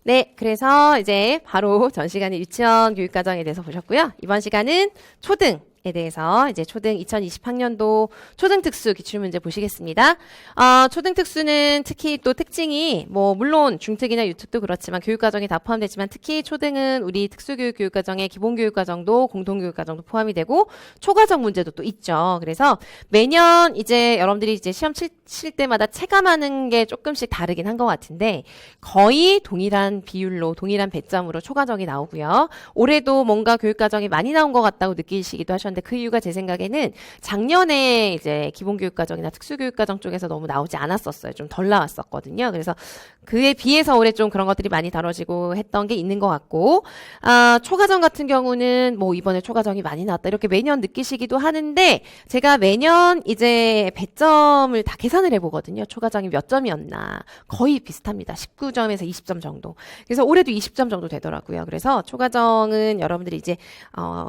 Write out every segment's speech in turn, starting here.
네, 그래서 이제 바로 전 시간에 유치원 교육과정에 대해서 보셨고요. 이번 시간은 초등에 대해서 이제 초등 2020학년도 초등 특수 기출문제 보시겠습니다. 초등 특수는 특히 또 특징이 뭐 물론 중특이나 유특도 그렇지만 교육과정이 다 포함되지만 특히 초등은 우리 특수교육 교육과정에 기본교육과정도 공통교육과정도 포함이 되고 초과정 문제도 또 있죠. 그래서 매년 이제 여러분들이 이제 시험 칠 때마다 체감하는 게 조금씩 다르긴 한 것 같은데 거의 동일한 비율로 동일한 배점으로 초과정이 나오고요. 올해도 뭔가 교육과정이 많이 나온 것 같다고 느끼시기도 하셨는데 그 이유가 제 생각에는 작년에 이제 기본교육과정이나 특수교육과정 쪽에서 너무 나오지 않았었어요. 좀 덜 나왔었거든요. 그래서 그에 비해서 올해 좀 그런 것들이 많이 다뤄지고 했던 게 있는 것 같고, 초과정 같은 경우는 뭐 이번에 초과정이 많이 나왔다 이렇게 매년 느끼시기도 하는데 제가 매년 이제 배점을 다 계산을 해보거든요. 초과정이 몇 점이었나 거의 비슷합니다. 19점에서 20점 정도. 그래서 올해도 20점 정도 되더라고요. 그래서 초과정은 여러분들이 이제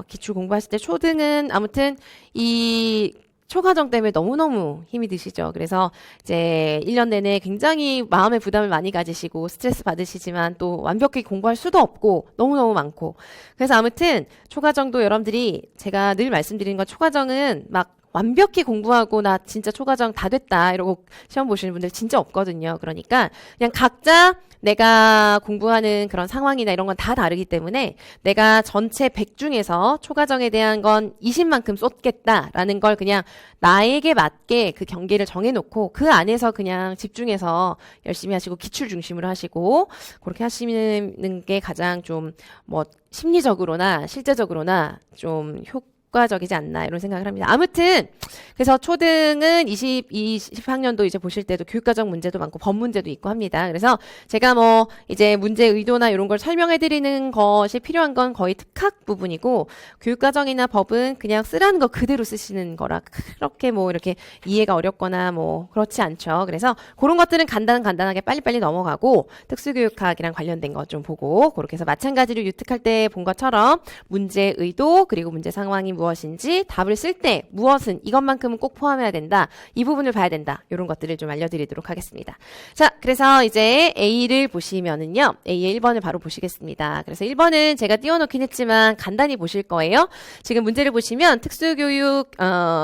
기출 공부하실 때 초등은 아무튼 이 초과정 때문에 너무너무 힘이 드시죠. 그래서 이제 1년 내내 굉장히 마음의 부담을 많이 가지시고 스트레스 받으시지만 또 완벽히 공부할 수도 없고 너무너무 많고. 그래서 아무튼 초과정도 여러분들이 제가 늘 말씀드리는 건 초과정은 막 완벽히 공부하고 나 진짜 초과정 다 됐다 이러고 시험 보시는 분들 진짜 없거든요. 그러니까 그냥 각자 내가 공부하는 그런 상황이나 이런 건 다 다르기 때문에 내가 전체 100 중에서 초과정에 대한 건 20만큼 쏟겠다라는 걸 그냥 나에게 맞게 그 경계를 정해놓고 그 안에서 그냥 집중해서 열심히 하시고 기출 중심으로 하시고 그렇게 하시는 게 가장 좀 뭐 심리적으로나 실제적으로나 좀 효과적이지 않나 이런 생각을 합니다. 아무튼 그래서 초등은 20학년도 이제 보실 때도 교육과정 문제도 많고 법 문제도 있고 합니다. 그래서 제가 뭐 이제 문제 의도나 이런 걸 설명해 드리는 것이 필요한 건 거의 특학 부분이고 교육과정이나 법은 그냥 쓰라는 거 그대로 쓰시는 거라 그렇게 뭐 이렇게 이해가 어렵거나 뭐 그렇지 않죠. 그래서 그런 것들은 간단하게 빨리빨리 넘어가고 특수교육학이랑 관련된 거 좀 보고 그렇게 해서 마찬가지로 유특할 때 본 것처럼 문제 의도 그리고 문제 상황이 무엇인지 답을 쓸 때 무엇은 이것만큼은 꼭 포함해야 된다. 이 부분을 봐야 된다. 이런 것들을 좀 알려드리도록 하겠습니다. 자, 그래서 이제 A를 보시면은요. A의 1번을 바로 보시겠습니다. 그래서 1번은 제가 띄워놓긴 했지만 간단히 보실 거예요. 지금 문제를 보시면 특수교육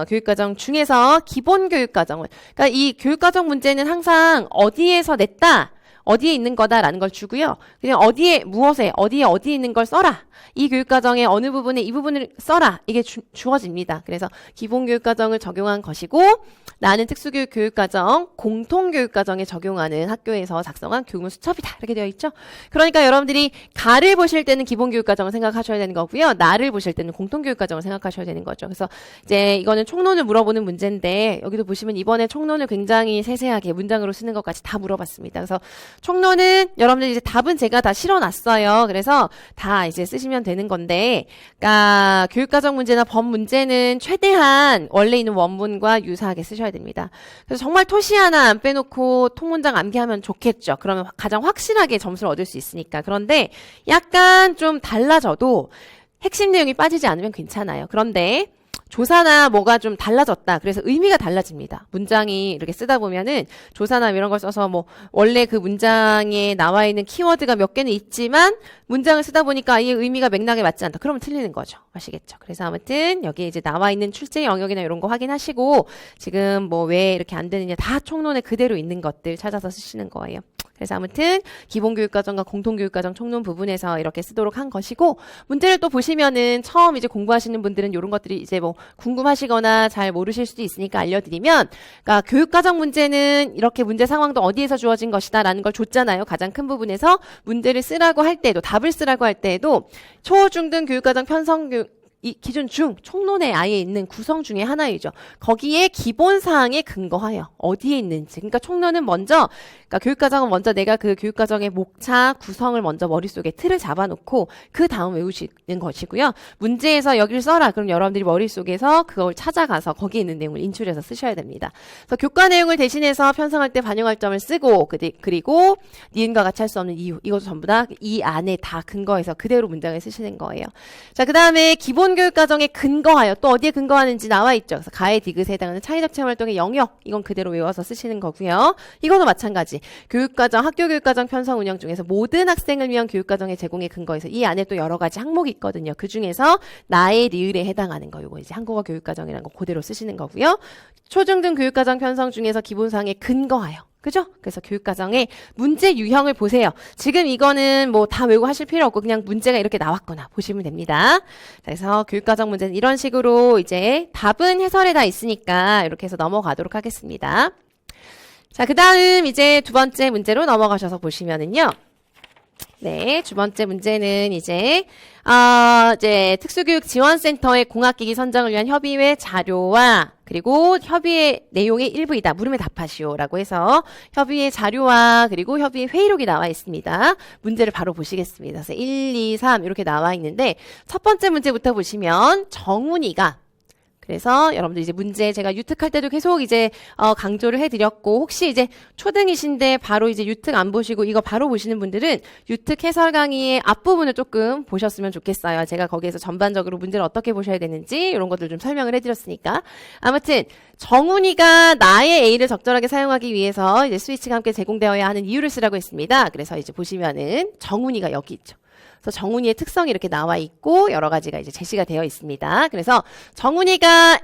교육과정 중에서 기본교육과정을 그러니까 이 교육과정 문제는 항상 어디에서 냈다. 어디에 있는 거다라는 걸 주고요. 그냥 어디에 무엇에 어디에 있는 걸 써라. 이 교육과정의 어느 부분에 이 부분을 써라. 이게 주어집니다. 그래서 기본교육과정을 적용한 것이고 나는 특수교육 교육과정 공통교육과정에 적용하는 학교에서 작성한 교육문 수첩이다. 이렇게 되어 있죠. 그러니까 여러분들이 가를 보실 때는 기본교육과정을 생각하셔야 되는 거고요. 나를 보실 때는 공통교육과정을 생각하셔야 되는 거죠. 그래서 이제 이거는 총론을 물어보는 문제인데 여기도 보시면 이번에 총론을 굉장히 세세하게 문장으로 쓰는 것까지 다 물어봤습니다. 그래서 총론은 여러분들 이제 답은 제가 다 실어놨어요. 그래서 다 이제 쓰시면 되는 건데, 그러니까 교육과정 문제나 법 문제는 최대한 원래 있는 원문과 유사하게 쓰셔야 됩니다. 그래서 정말 토시 하나 안 빼놓고 통문장 암기하면 좋겠죠. 그러면 가장 확실하게 점수를 얻을 수 있으니까. 그런데 약간 좀 달라져도 핵심 내용이 빠지지 않으면 괜찮아요. 그런데 조사나 뭐가 좀 달라졌다. 그래서 의미가 달라집니다. 문장이 이렇게 쓰다 보면은 조사나 이런 걸 써서 뭐 원래 그 문장에 나와 있는 키워드가 몇 개는 있지만 문장을 쓰다 보니까 아예 의미가 맥락에 맞지 않다. 그러면 틀리는 거죠. 아시겠죠? 그래서 아무튼 여기에 이제 나와 있는 출제 영역이나 이런 거 확인하시고 지금 뭐 왜 이렇게 안 되느냐 다 총론에 그대로 있는 것들 찾아서 쓰시는 거예요. 그래서 아무튼 기본교육과정과 공통교육과정 총론 부분에서 이렇게 쓰도록 한 것이고 문제를 또 보시면은 처음 이제 공부하시는 분들은 이런 것들이 이제 뭐 궁금하시거나 잘 모르실 수도 있으니까 알려드리면 그러니까 교육과정 문제는 이렇게 문제 상황도 어디에서 주어진 것이다 라는 걸 줬잖아요. 가장 큰 부분에서 문제를 쓰라고 할 때에도 답을 쓰라고 할 때에도 초, 중, 등 교육과정 편성교육 이 기준 중 총론에 아예 있는 구성 중에 하나이죠. 거기에 기본 사항에 근거하여 어디에 있는지. 그러니까 총론은 먼저 그러니까 교육과정은 먼저 내가 그 교육과정의 목차 구성을 먼저 머릿속에 틀을 잡아놓고 그 다음 외우시는 것이고요. 문제에서 여기를 써라. 그럼 여러분들이 머릿속에서 그걸 찾아가서 거기에 있는 내용을 인출해서 쓰셔야 됩니다. 그래서 교과 내용을 대신해서 편성할 때 반영할 점을 쓰고 그리고 니은과 같이 할 수 없는 이유 이것도 전부 다 이 안에 다 근거해서 그대로 문장을 쓰시는 거예요. 자, 그 다음에 기본 유형교육과정에 근거하여 또 어디에 근거하는지 나와 있죠. 그래서 가해 디귿에 해당하는 창의적 체험활동의 영역 이건 그대로 외워서 쓰시는 거고요. 이것도 마찬가지. 교육과정, 학교교육과정 편성 운영 중에서 모든 학생을 위한 교육과정의 제공에 근거해서 이 안에 또 여러 가지 항목이 있거든요. 그 중에서 나의 리을에 해당하는 거 이거 이제 한국어 교육과정이라는 거 그대로 쓰시는 거고요. 초중등 교육과정 편성 중에서 기본사항에 근거하여 그죠? 그래서 교육과정의 문제 유형을 보세요. 지금 이거는 뭐 다 외우고 하실 필요 없고 그냥 문제가 이렇게 나왔거나 보시면 됩니다. 그래서 교육과정 문제는 이런 식으로 이제 답은 해설에 다 있으니까 이렇게 해서 넘어가도록 하겠습니다. 자, 그 다음 이제 두 번째 문제로 넘어가셔서 보시면은요. 네, 두 번째 문제는 이제 특수교육지원센터의 공학기기 선정을 위한 협의회 자료와 그리고 협의회 내용의 일부이다. 물음에 답하시오라고 해서 협의회 자료와 그리고 협의회 회의록이 나와 있습니다. 문제를 바로 보시겠습니다. 그래서 1, 2, 3 이렇게 나와 있는데 첫 번째 문제부터 보시면 정훈이가 그래서 여러분들 이제 문제 제가 유특할 때도 계속 이제 강조를 해드렸고 혹시 이제 초등이신데 바로 이제 유특 안 보시고 이거 바로 보시는 분들은 유특 해설 강의의 앞부분을 조금 보셨으면 좋겠어요. 제가 거기에서 전반적으로 문제를 어떻게 보셔야 되는지 이런 것들 좀 설명을 해드렸으니까 아무튼 정훈이가 나의 A를 적절하게 사용하기 위해서 이제 스위치가 함께 제공되어야 하는 이유를 쓰라고 했습니다. 그래서 이제 보시면은 정훈이가 여기 있죠. 그래서 정훈이의 특성이 이렇게 나와 있고 여러 가지가 이제 제시가 되어 있습니다. 그래서 정훈이가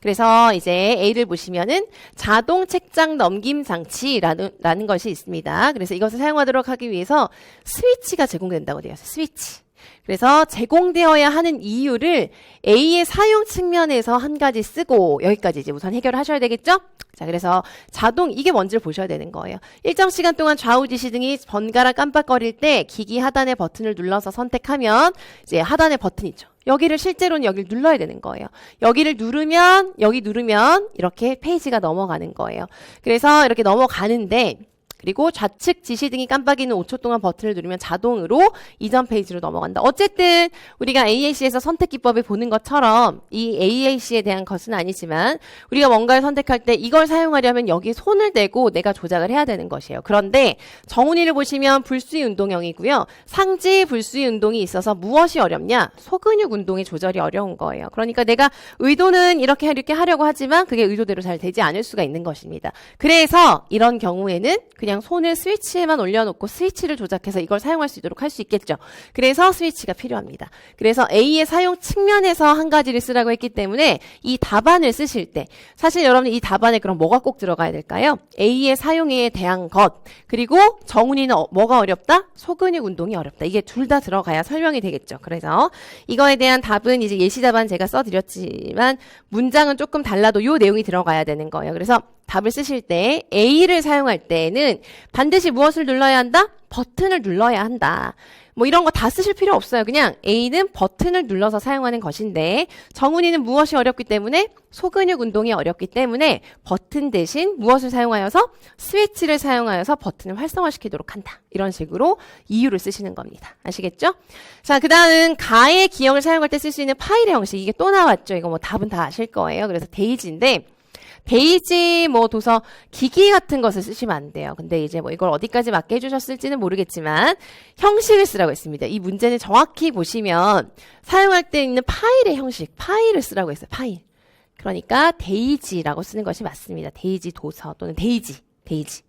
그래서 이제 A를 보시면은 자동 책장 넘김 장치라는 것이 있습니다. 그래서 이것을 사용하도록 하기 위해서 스위치가 제공된다고 되어 있어요. 스위치. 그래서 제공되어야 하는 이유를 A의 사용 측면에서 한 가지 쓰고 여기까지 이제 우선 해결을 하셔야 되겠죠? 자, 그래서 자동 이게 뭔지를 보셔야 되는 거예요. 일정 시간 동안 좌우 지시 등이 번갈아 깜빡거릴 때 기기 하단의 버튼을 눌러서 선택하면 이제 하단의 버튼 있죠. 여기를 실제로는 여기를 눌러야 되는 거예요. 여기를 누르면 여기 누르면 이렇게 페이지가 넘어가는 거예요. 그래서 이렇게 넘어가는데 그리고 좌측 지시 등이 깜빡이는 5초 동안 버튼을 누르면 자동으로 이전 페이지로 넘어간다. 어쨌든 우리가 AAC에서 선택 기법을 보는 것처럼 이 AAC에 대한 것은 아니지만 우리가 뭔가를 선택할 때 이걸 사용하려면 여기에 손을 대고 내가 조작을 해야 되는 것이에요. 그런데 정훈이를 보시면 불수위 운동형이고요. 상지 불수위 운동이 있어서 무엇이 어렵냐? 소근육 운동의 조절이 어려운 거예요. 그러니까 내가 의도는 이렇게 하려고 하지만 그게 의도대로 잘 되지 않을 수가 있는 것입니다. 그래서 이런 경우에는 그냥 손을 스위치에만 올려놓고 스위치를 조작해서 이걸 사용할 수 있도록 할 수 있겠죠. 그래서 스위치가 필요합니다. 그래서 A의 사용 측면에서 한 가지를 쓰라고 했기 때문에 이 답안을 쓰실 때 사실 여러분 이 답안에 그럼 뭐가 꼭 들어가야 될까요? A의 사용에 대한 것 그리고 정훈이는 뭐가 어렵다? 소근육 운동이 어렵다. 이게 둘 다 들어가야 설명이 되겠죠. 그래서 이거에 대한 답은 이제 예시 답안 제가 써드렸지만 문장은 조금 달라도 이 내용이 들어가야 되는 거예요. 그래서 답을 쓰실 때 A를 사용할 때는 반드시 무엇을 눌러야 한다? 버튼을 눌러야 한다. 뭐 이런 거 다 쓰실 필요 없어요. 그냥 A는 버튼을 눌러서 사용하는 것인데 정훈이는 무엇이 어렵기 때문에 소근육 운동이 어렵기 때문에 버튼 대신 무엇을 사용하여서 스위치를 사용하여서 버튼을 활성화시키도록 한다. 이런 식으로 이유를 쓰시는 겁니다. 아시겠죠? 자, 그 다음 가의 기억을 사용할 때 쓸 수 있는 파일의 형식 이게 또 나왔죠. 이거 뭐 답은 다 아실 거예요. 그래서 데이지인데 페이지 뭐 도서 기기 같은 것을 쓰시면 안 돼요. 근데 이제 뭐 이걸 어디까지 맞게 해주셨을지는 모르겠지만 형식을 쓰라고 했습니다. 이 문제는 정확히 보시면 사용할 때 있는 파일의 형식, 파일을 쓰라고 했어요. 파일. 그러니까 데이지라고 쓰는 것이 맞습니다. 데이지 도서 또는 데이지.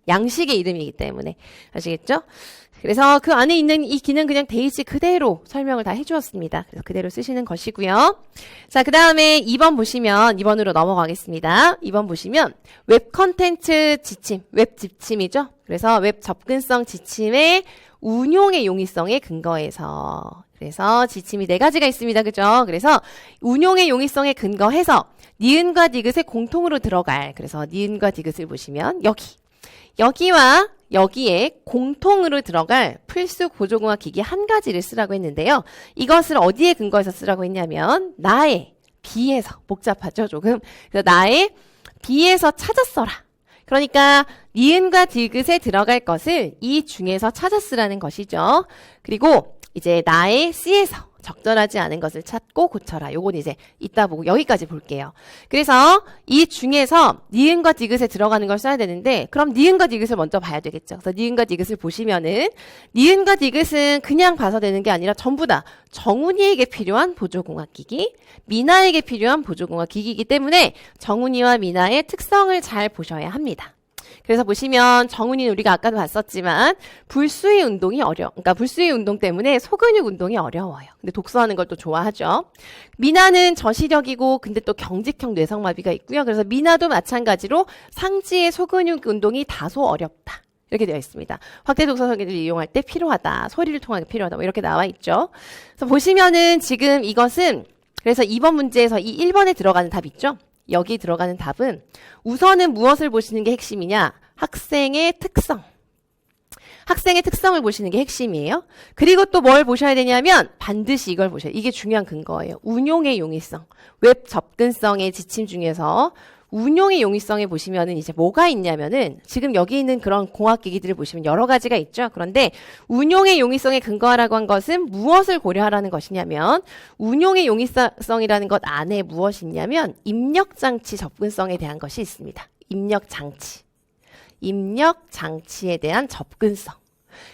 양식의 이름이기 때문에 아시겠죠? 그래서 그 안에 있는 이 기능 그냥 데이지 그대로 설명을 다 해주었습니다. 그래서 그대로 쓰시는 것이고요. 자, 그 다음에 2번 보시면 2번으로 넘어가겠습니다. 2번 보시면 웹 컨텐츠 지침, 웹 지침이죠. 그래서 웹 접근성 지침의 운용의 용이성에 근거해서 그래서 지침이 4가지가 있습니다. 그죠? 그래서 운용의 용이성에 근거해서 니은과 디귿에 공통으로 들어갈 그래서 니은과 디귿을 보시면 여기와 여기에 공통으로 들어갈 필수 보조공학 기기 한 가지를 쓰라고 했는데요. 이것을 어디에 근거해서 쓰라고 했냐면 나의 B에서 복잡하죠 조금. 그래서 나의 B에서 찾아 써라. 그러니까 니은과 디귿에 들어갈 것을 이 중에서 찾아 쓰라는 것이죠. 그리고 이제 나의 C에서 적절하지 않은 것을 찾고 고쳐라. 요건 이제 이따 보고 여기까지 볼게요. 그래서 이 중에서 니은과 디귿에 들어가는 걸 써야 되는데 그럼 니은과 디귿을 먼저 봐야 되겠죠. 그래서 니은과 디귿을 보시면은 니은과 디귿은 그냥 봐서 되는 게 아니라 전부 다 정훈이에게 필요한 보조공학기기, 미나에게 필요한 보조공학기기이기 때문에 정훈이와 미나의 특성을 잘 보셔야 합니다. 그래서 보시면 정훈이는 우리가 아까도 봤었지만 불수의 운동이 그러니까 불수의 운동 때문에 소근육 운동이 어려워요. 근데 독서하는 걸 또 좋아하죠. 미나는 저시력이고 근데 또 경직형 뇌성마비가 있고요. 그래서 미나도 마찬가지로 상지의 소근육 운동이 다소 어렵다. 이렇게 되어 있습니다. 확대 독서 설계를 이용할 때 필요하다. 소리를 통하게 필요하다. 뭐 이렇게 나와 있죠. 그래서 보시면은 지금 이것은 그래서 2번 문제에서 이 1번에 들어가는 답 있죠? 여기 들어가는 답은 우선은 무엇을 보시는 게 핵심이냐? 학생의 특성. 학생의 특성을 보시는 게 핵심이에요. 그리고 또 뭘 보셔야 되냐면 반드시 이걸 보셔야 돼요. 이게 중요한 근거예요. 운용의 용이성. 웹 접근성의 지침 중에서 운용의 용이성에 보시면은 이제 뭐가 있냐면은 지금 여기 있는 그런 공학기기들을 보시면 여러 가지가 있죠. 그런데 운용의 용이성에 근거하라고 한 것은 무엇을 고려하라는 것이냐면 운용의 용이성이라는 것 안에 무엇이 있냐면 입력장치 접근성에 대한 것이 있습니다. 입력장치에 대한 접근성.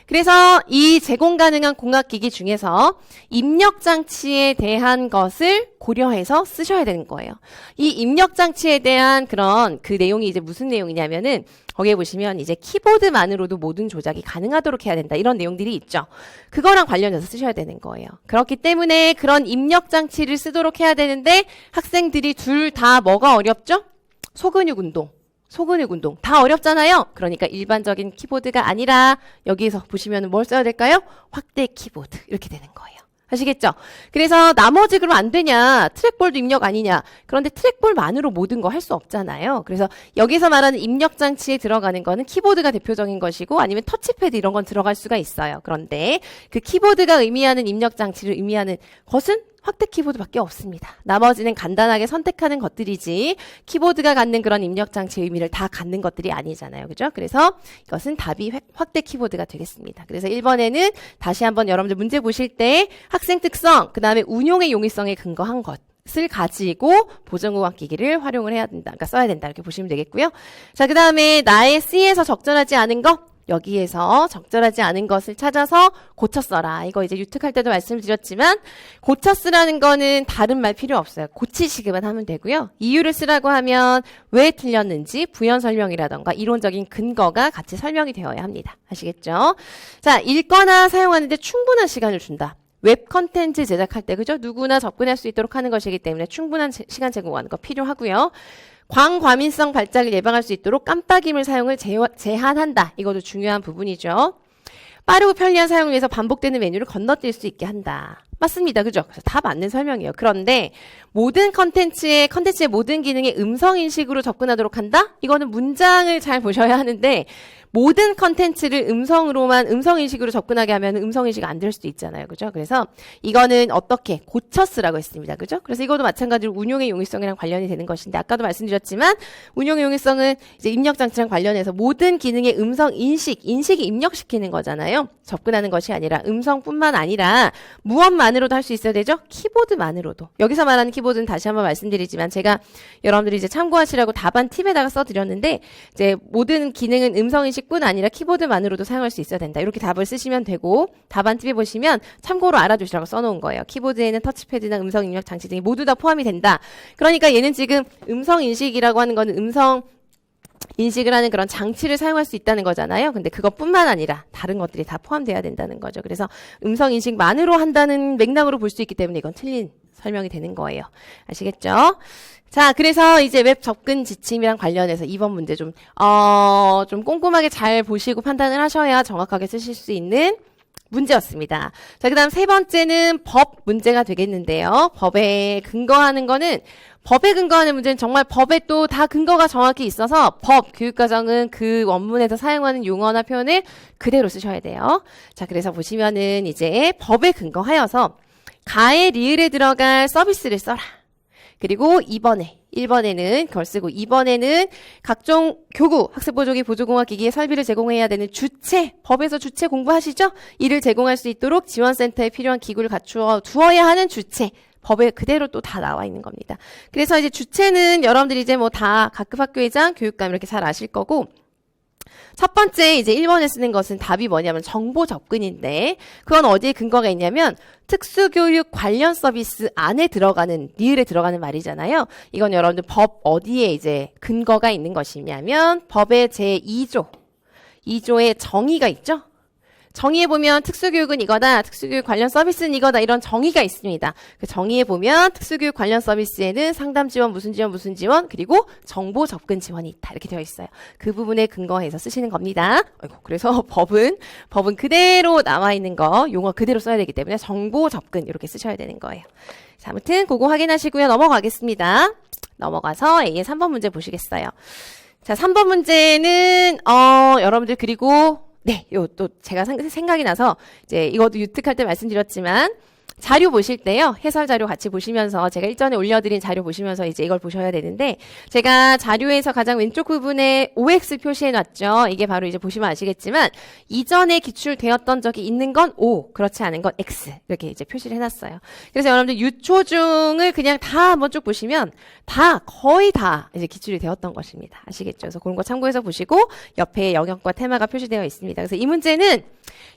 그래서 이 제공 가능한 공학기기 중에서 입력장치에 대한 것을 고려해서 쓰셔야 되는 거예요. 이 입력장치에 대한 그런 그 내용이 이제 무슨 내용이냐면은 거기에 보시면 이제 키보드만으로도 모든 조작이 가능하도록 해야 된다. 이런 내용들이 있죠. 그거랑 관련해서 쓰셔야 되는 거예요. 그렇기 때문에 그런 입력장치를 쓰도록 해야 되는데 학생들이 둘 다 뭐가 어렵죠? 소근육 운동 다 어렵잖아요. 그러니까 일반적인 키보드가 아니라 여기서 보시면 뭘 써야 될까요? 확대 키보드 이렇게 되는 거예요. 아시겠죠? 그래서 나머지 그럼 안 되냐? 트랙볼도 입력 아니냐? 그런데 트랙볼만으로 모든 거 할 수 없잖아요. 그래서 여기서 말하는 입력 장치에 들어가는 거는 키보드가 대표적인 것이고 아니면 터치패드 이런 건 들어갈 수가 있어요. 그런데 그 키보드가 의미하는 입력 장치를 의미하는 것은 확대 키보드밖에 없습니다. 나머지는 간단하게 선택하는 것들이지 키보드가 갖는 그런 입력 장치의 의미를 다 갖는 것들이 아니잖아요. 그죠? 그래서 이것은 답이 확대 키보드가 되겠습니다. 그래서 1번에는 다시 한번 여러분들 문제 보실 때 학생 특성, 그다음에 운용의 용이성에 근거한 것을 가지고 보정공학기기를 활용을 해야 된다. 그러니까 써야 된다. 이렇게 보시면 되겠고요. 자, 그다음에 나의 C에서 적절하지 않은 것 여기에서 적절하지 않은 것을 찾아서 고쳐 써라. 이거 이제 유특할 때도 말씀을 드렸지만 고쳐 쓰라는 거는 다른 말 필요 없어요. 고치시기만 하면 되고요. 이유를 쓰라고 하면 왜 틀렸는지 부연 설명이라던가 이론적인 근거가 같이 설명이 되어야 합니다. 아시겠죠? 자, 읽거나 사용하는데 충분한 시간을 준다. 웹 컨텐츠 제작할 때 그죠? 누구나 접근할 수 있도록 하는 것이기 때문에 충분한 시간 제공하는 거 필요하고요. 광과민성 발작을 예방할 수 있도록 깜빡임을 사용을 제한한다. 이것도 중요한 부분이죠. 빠르고 편리한 사용을 위해서 반복되는 메뉴를 건너뛸 수 있게 한다. 맞습니다. 그죠? 그래서 다 맞는 설명이에요. 그런데 모든 컨텐츠의 모든 기능에 음성 인식으로 접근하도록 한다? 이거는 문장을 잘 보셔야 하는데 모든 컨텐츠를 음성 인식으로 접근하게 하면 음성 인식 안 될 수도 있잖아요. 그죠? 그래서 이거는 어떻게 고쳐 쓰라고 했습니다. 그죠? 그래서 이것도 마찬가지로 운용의 용이성이랑 관련이 되는 것인데 아까도 말씀드렸지만 운용의 용이성은 이제 입력 장치랑 관련해서 모든 기능의 음성 인식이 입력시키는 거잖아요. 접근하는 것이 아니라 음성뿐만 아니라 무엇만으로도 할 수 있어야 되죠? 키보드만으로도. 여기서 말하는 키보드는 다시 한번 말씀드리지만 제가 여러분들이 이제 참고하시라고 답안 팁에다가 써드렸는데 이제 모든 기능은 음성 인식 뿐 아니라 키보드만으로도 사용할 수 있어야 된다. 이렇게 답을 쓰시면 되고 답안 팁에 보시면 참고로 알아두시라고 써놓은 거예요. 키보드에는 터치패드나 음성 입력 장치 등이 모두 다 포함이 된다. 그러니까 얘는 지금 음성 인식이라고 하는 거는 음성 인식을 하는 그런 장치를 사용할 수 있다는 거잖아요. 근데 그것뿐만 아니라 다른 것들이 다 포함돼야 된다는 거죠. 그래서 음성 인식만으로 한다는 맥락으로 볼 수 있기 때문에 이건 틀린 설명이 되는 거예요. 아시겠죠? 자, 그래서 이제 웹 접근 지침이랑 관련해서 이번 문제 좀 꼼꼼하게 잘 보시고 판단을 하셔야 정확하게 쓰실 수 있는 문제였습니다. 자, 그 다음 세 번째는 법 문제가 되겠는데요. 법에 근거하는 문제는 정말 법에 또 다 근거가 정확히 있어서 교육과정은 그 원문에서 사용하는 용어나 표현을 그대로 쓰셔야 돼요. 자, 그래서 보시면은 이제 법에 근거하여서 가에 리을에 들어갈 서비스를 써라. 그리고 2번에 1번에는 그걸 쓰고 2번에는 각종 교구, 학습보조기, 보조공학기기의 설비를 제공해야 되는 주체, 법에서 주체 공부하시죠? 이를 제공할 수 있도록 지원센터에 필요한 기구를 갖추어 두어야 하는 주체. 법에 그대로 또 다 나와 있는 겁니다. 그래서 이제 주체는 여러분들이 이제 뭐 다 각급 학교회장, 교육감 이렇게 잘 아실 거고, 첫 번째 이제 1번에 쓰는 것은 답이 뭐냐면 정보 접근인데, 그건 어디에 근거가 있냐면 특수교육 관련 서비스 안에 들어가는, 니을에 들어가는 말이잖아요. 이건 여러분들 법 어디에 이제 근거가 있는 것이냐면 법의 제2조, 2조에 정의가 있죠? 정의에 보면 특수교육은 이거다, 특수교육 관련 서비스는 이거다, 이런 정의가 있습니다. 그 정의에 보면 특수교육 관련 서비스에는 상담 지원, 무슨 지원, 무슨 지원, 그리고 정보 접근 지원이 있다. 이렇게 되어 있어요. 그 부분에 근거해서 쓰시는 겁니다. 아이고, 그래서 법은 그대로 나와 있는 거, 용어 그대로 써야 되기 때문에 정보 접근 이렇게 쓰셔야 되는 거예요. 자, 아무튼 그거 확인하시고요. 넘어가겠습니다. 넘어가서 A의 3번 문제 보시겠어요. 자, 3번 문제는 여러분들 그리고 네, 요 또 제가 생각이 나서 이제 이것도 유특할 때 말씀드렸지만 자료 보실 때요. 해설 자료 같이 보시면서 제가 일전에 올려드린 자료 보시면서 이제 이걸 보셔야 되는데 제가 자료에서 가장 왼쪽 부분에 OX 표시해 놨죠. 이게 바로 이제 보시면 아시겠지만 이전에 기출되었던 적이 있는 건 O, 그렇지 않은 건 X 이렇게 이제 표시를 해놨어요. 그래서 여러분들 유초중을 그냥 다 한번 쭉 보시면 거의 다 이제 기출이 되었던 것입니다. 아시겠죠? 그래서 그런 거 참고해서 보시고 옆에 영역과 테마가 표시되어 있습니다. 그래서 이 문제는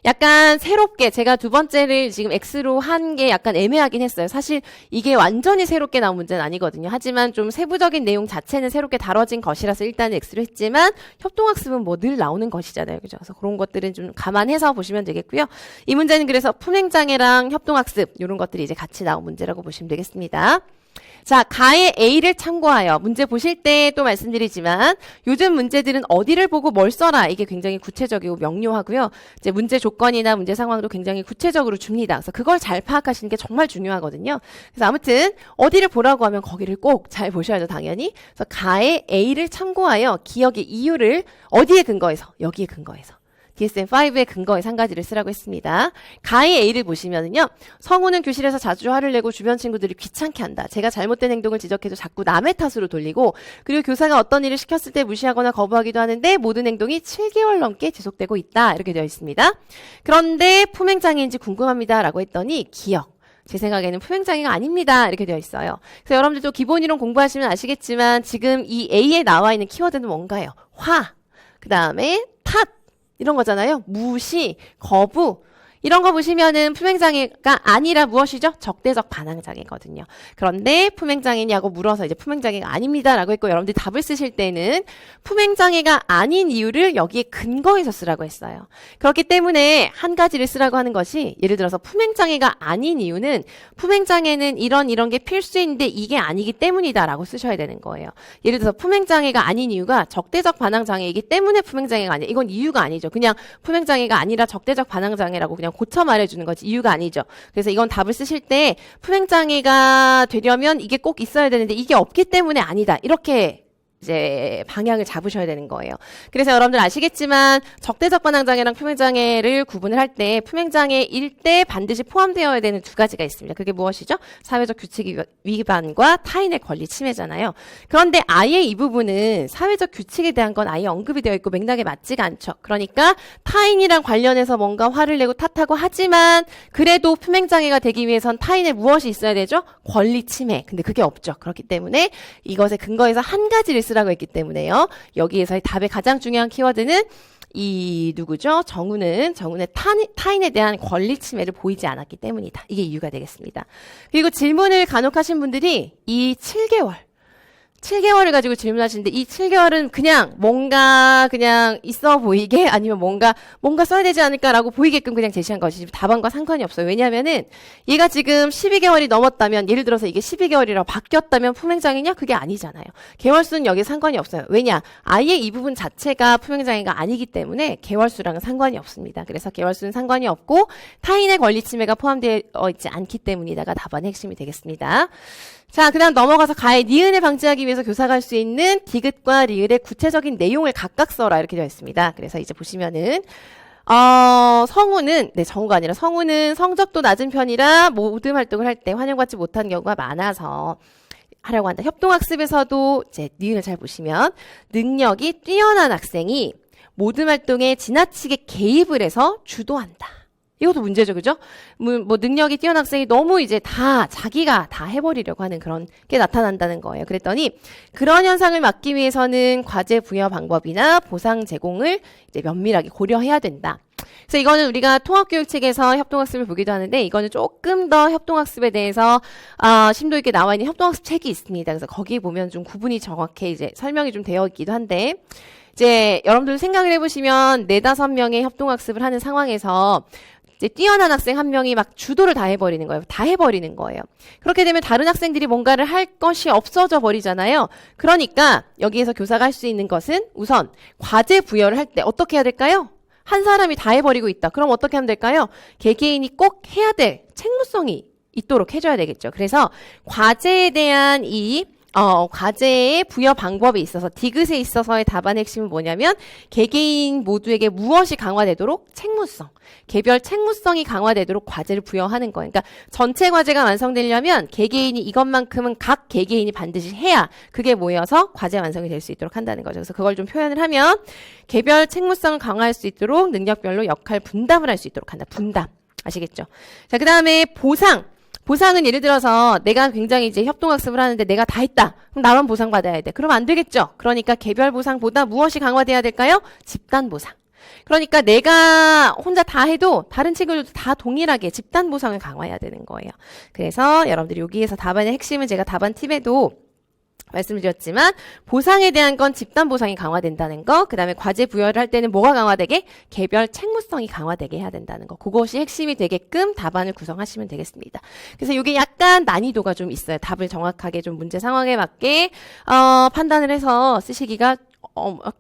약간 새롭게 제가 두 번째를 지금 X로 한 게 약간 애매하긴 했어요. 사실 이게 완전히 새롭게 나온 문제는 아니거든요. 하지만 좀 세부적인 내용 자체는 새롭게 다뤄진 것이라서 일단 X로 했지만 협동학습은 뭐 늘 나오는 것이잖아요. 그죠? 그래서 그런 것들은 좀 감안해서 보시면 되겠고요. 이 문제는 그래서 품행장애랑 협동학습 이런 것들이 이제 같이 나온 문제라고 보시면 되겠습니다. 자, 가의 A를 참고하여 문제 보실 때 또 말씀드리지만 요즘 문제들은 어디를 보고 뭘 써라 이게 굉장히 구체적이고 명료하고요. 이제 문제 조건이나 문제 상황도 굉장히 구체적으로 줍니다. 그래서 그걸 잘 파악하시는 게 정말 중요하거든요. 그래서 아무튼 어디를 보라고 하면 거기를 꼭 잘 보셔야죠, 당연히. 그래서 가의 A를 참고하여 기억의 이유를 어디에 근거해서? 여기에 근거해서. DSM-5의 근거에 한 가지를 쓰라고 했습니다. 가의 A를 보시면은요. 성우는 교실에서 자주 화를 내고 주변 친구들이 귀찮게 한다. 제가 잘못된 행동을 지적해도 자꾸 남의 탓으로 돌리고 그리고 교사가 어떤 일을 시켰을 때 무시하거나 거부하기도 하는데 모든 행동이 7개월 넘게 지속되고 있다. 이렇게 되어 있습니다. 그런데 품행장애인지 궁금합니다. 라고 했더니 기억. 제 생각에는 품행장애가 아닙니다. 이렇게 되어 있어요. 그래서 여러분들도 기본이론 공부하시면 아시겠지만 지금 이 A에 나와 있는 키워드는 뭔가요? 화, 그 다음에 탓. 이런 거잖아요. 무시, 거부 이런 거 보시면은 품행장애가 아니라 무엇이죠? 적대적 반항장애거든요. 그런데 품행장애냐고 물어서 이제 품행장애가 아닙니다라고 했고 여러분들이 답을 쓰실 때는 품행장애가 아닌 이유를 여기에 근거해서 쓰라고 했어요. 그렇기 때문에 한 가지를 쓰라고 하는 것이 예를 들어서 품행장애가 아닌 이유는 품행장애는 이런 게 필수인데 이게 아니기 때문이다라고 쓰셔야 되는 거예요. 예를 들어서 품행장애가 아닌 이유가 적대적 반항장애이기 때문에 품행장애가 아니야. 이건 이유가 아니죠. 그냥 품행장애가 아니라 적대적 반항장애라고 그냥 고쳐 말해주는 거지 이유가 아니죠. 그래서 이건 답을 쓰실 때 품행장애가 되려면 이게 꼭 있어야 되는데 이게 없기 때문에 아니다. 이렇게 이제 방향을 잡으셔야 되는 거예요. 그래서 여러분들 아시겠지만 적대적 반항장애랑 품행장애를 구분을 할 때 품행장애일 때 반드시 포함되어야 되는 두 가지가 있습니다. 그게 무엇이죠? 사회적 규칙 위반과 타인의 권리 침해잖아요. 그런데 아예 이 부분은 사회적 규칙에 대한 건 아예 언급이 되어 있고 맥락에 맞지가 않죠. 그러니까 타인이랑 관련해서 뭔가 화를 내고 탓하고 하지만 그래도 품행장애가 되기 위해선 타인의 무엇이 있어야 되죠? 권리 침해. 근데 그게 없죠. 그렇기 때문에 이것에 근거해서 한 가지를 쓰라고 했기 때문에요. 여기에서의 답의 가장 중요한 키워드는 이 누구죠? 정우는 타인에 대한 권리 침해를 보이지 않았기 때문이다. 이게 이유가 되겠습니다. 그리고 질문을 간혹 하신 분들이 이 7개월을 가지고 질문하시는데 이 7개월은 그냥 뭔가 그냥 있어 보이게 아니면 뭔가 써야 되지 않을까라고 보이게끔 그냥 제시한 것이지 답안과 상관이 없어요. 왜냐하면은 얘가 지금 12개월이 넘었다면 예를 들어서 이게 12개월이라고 바뀌었다면 품행장애냐? 그게 아니잖아요. 개월수는 여기에 상관이 없어요. 왜냐? 아예 이 부분 자체가 품행장애가 아니기 때문에 개월수랑은 상관이 없습니다. 그래서 개월수는 상관이 없고 타인의 권리 침해가 포함되어 있지 않기 때문이다가 답안의 핵심이 되겠습니다. 자, 그 다음 넘어가서 가의 니은을 방지하기 위해서 교사가 할 수 있는 디귿과 리을의 구체적인 내용을 각각 써라 이렇게 되어 있습니다. 그래서 이제 보시면은 정우가 아니라 성우는 성적도 낮은 편이라 모든 활동을 할 때 환영받지 못하는 경우가 많아서 하려고 한다. 협동학습에서도 이제 니은을 잘 보시면 능력이 뛰어난 학생이 모든 활동에 지나치게 개입을 해서 주도한다. 이것도 문제죠, 그죠? 뭐 능력이 뛰어난 학생이 너무 이제 다 자기가 다 해버리려고 하는 그런 게 나타난다는 거예요. 그랬더니 그런 현상을 막기 위해서는 과제 부여 방법이나 보상 제공을 이제 면밀하게 고려해야 된다. 그래서 이거는 우리가 통합교육책에서 협동학습을 보기도 하는데 이거는 조금 더 협동학습에 대해서 심도 있게 나와 있는 협동학습 책이 있습니다. 그래서 거기 보면 좀 구분이 정확히 이제 설명이 좀 되어 있기도 한데 이제 여러분들 생각을 해보시면 4-5명의 협동학습을 하는 상황에서 이제 뛰어난 학생 한 명이 막 주도를 다 해버리는 거예요. 다 해버리는 거예요. 그렇게 되면 다른 학생들이 뭔가를 할 것이 없어져 버리잖아요. 그러니까 여기에서 교사가 할 수 있는 것은 우선 과제 부여를 할 때 어떻게 해야 될까요? 한 사람이 다 해버리고 있다. 그럼 어떻게 하면 될까요? 개개인이 꼭 해야 될 책무성이 있도록 해줘야 되겠죠. 그래서 과제에 대한 과제의 부여 방법에 있어서 디귿에 있어서의 답안의 핵심은 뭐냐면 개개인 모두에게 무엇이 강화되도록 책무성, 개별 책무성이 강화되도록 과제를 부여하는 거예요. 그러니까 전체 과제가 완성되려면 개개인이 이것만큼은 각 개개인이 반드시 해야 그게 모여서 과제 완성이 될 수 있도록 한다는 거죠. 그래서 그걸 좀 표현을 하면 개별 책무성을 강화할 수 있도록 능력별로 역할 분담을 할 수 있도록 한다. 분담. 아시겠죠? 자, 그 다음에 보상은 예를 들어서 내가 굉장히 이제 협동학습을 하는데 내가 다 했다. 그럼 나만 보상받아야 돼. 그러면 안 되겠죠? 그러니까 개별 보상보다 무엇이 강화돼야 될까요? 집단 보상. 그러니까 내가 혼자 다 해도 다른 친구들도 다 동일하게 집단 보상을 강화해야 되는 거예요. 그래서 여러분들이 여기에서 답안의 핵심은 제가 답안 팁에도 말씀드렸지만 보상에 대한 건 집단 보상이 강화된다는 거, 그 다음에 과제 부여를 할 때는 뭐가 강화되게? 개별 책무성이 강화되게 해야 된다는 거. 그것이 핵심이 되게끔 답안을 구성하시면 되겠습니다. 그래서 이게 약간 난이도가 좀 있어요. 답을 정확하게 좀 문제 상황에 맞게 판단을 해서 쓰시기가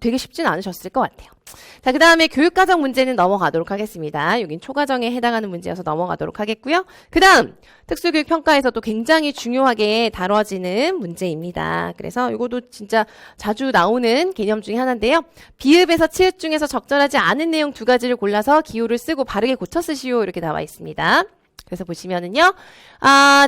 되게 쉽지는 않으셨을 것 같아요. 자, 그 다음에 교육과정 문제는 넘어가도록 하겠습니다. 여긴 초과정에 해당하는 문제여서 넘어가도록 하겠고요. 그 다음 특수교육 평가에서도 굉장히 중요하게 다뤄지는 문제입니다. 그래서 이것도 진짜 자주 나오는 개념 중에 하나인데요. 비읍에서 치읓 중에서 적절하지 않은 내용 2가지를 골라서 기호를 쓰고 바르게 고쳐 쓰시오 이렇게 나와 있습니다. 그래서 보시면은요.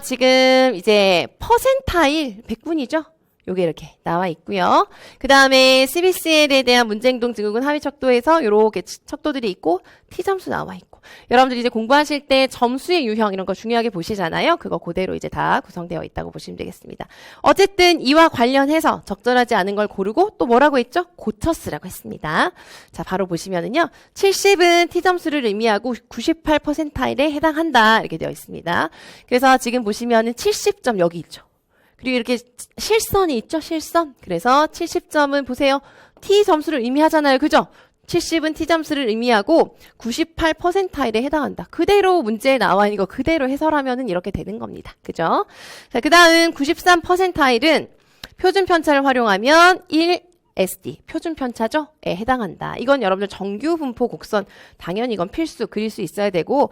지금 이제 퍼센타일 100분이죠. 요게 이렇게 나와 있고요. 그 다음에 CBCL에 대한 문제행동 증후군 하위 척도에서 요렇게 척도들이 있고 T점수 나와 있고 여러분들이 이제 공부하실 때 점수의 유형 이런 거 중요하게 보시잖아요. 그거 그대로 이제 다 구성되어 있다고 보시면 되겠습니다. 어쨌든 이와 관련해서 적절하지 않은 걸 고르고 또 뭐라고 했죠? 고쳐 쓰라고 했습니다. 자, 바로 보시면은요. 70은 T점수를 의미하고 98%에 해당한다 이렇게 되어 있습니다. 그래서 지금 보시면은 70점 여기 있죠. 그리고 이렇게 실선이 있죠? 실선. 그래서 70점은 보세요. T 점수를 의미하잖아요. 그죠? 70은 T 점수를 의미하고 98%에 해당한다. 그대로 문제에 나와 있는 거 그대로 해설하면은 이렇게 되는 겁니다. 그죠? 자, 그 다음 93%는 표준 편차를 활용하면 1 SD, 표준 편차죠? 에 해당한다. 이건 여러분들 정규 분포 곡선 당연히 이건 필수 그릴 수 있어야 되고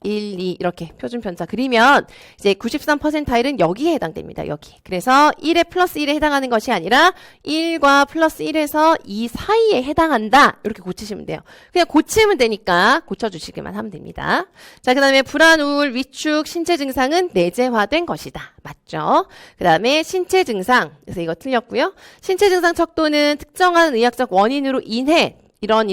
1, 2 이렇게 표준 편차 그리면 이제 93%는 여기에 해당됩니다. 여기. 그래서 1에 플러스 1에 해당하는 것이 아니라 1과 플러스 1에서 2 사이에 해당한다. 이렇게 고치시면 돼요. 그냥 고치면 되니까 고쳐주시기만 하면 됩니다. 자, 그 다음에 불안, 우울, 위축, 신체 증상은 내재화된 것이다. 맞죠? 그 다음에 신체 증상. 그래서 이거 틀렸고요. 신체 증상 척도는 특정한 의학적 원인으로 인해 이런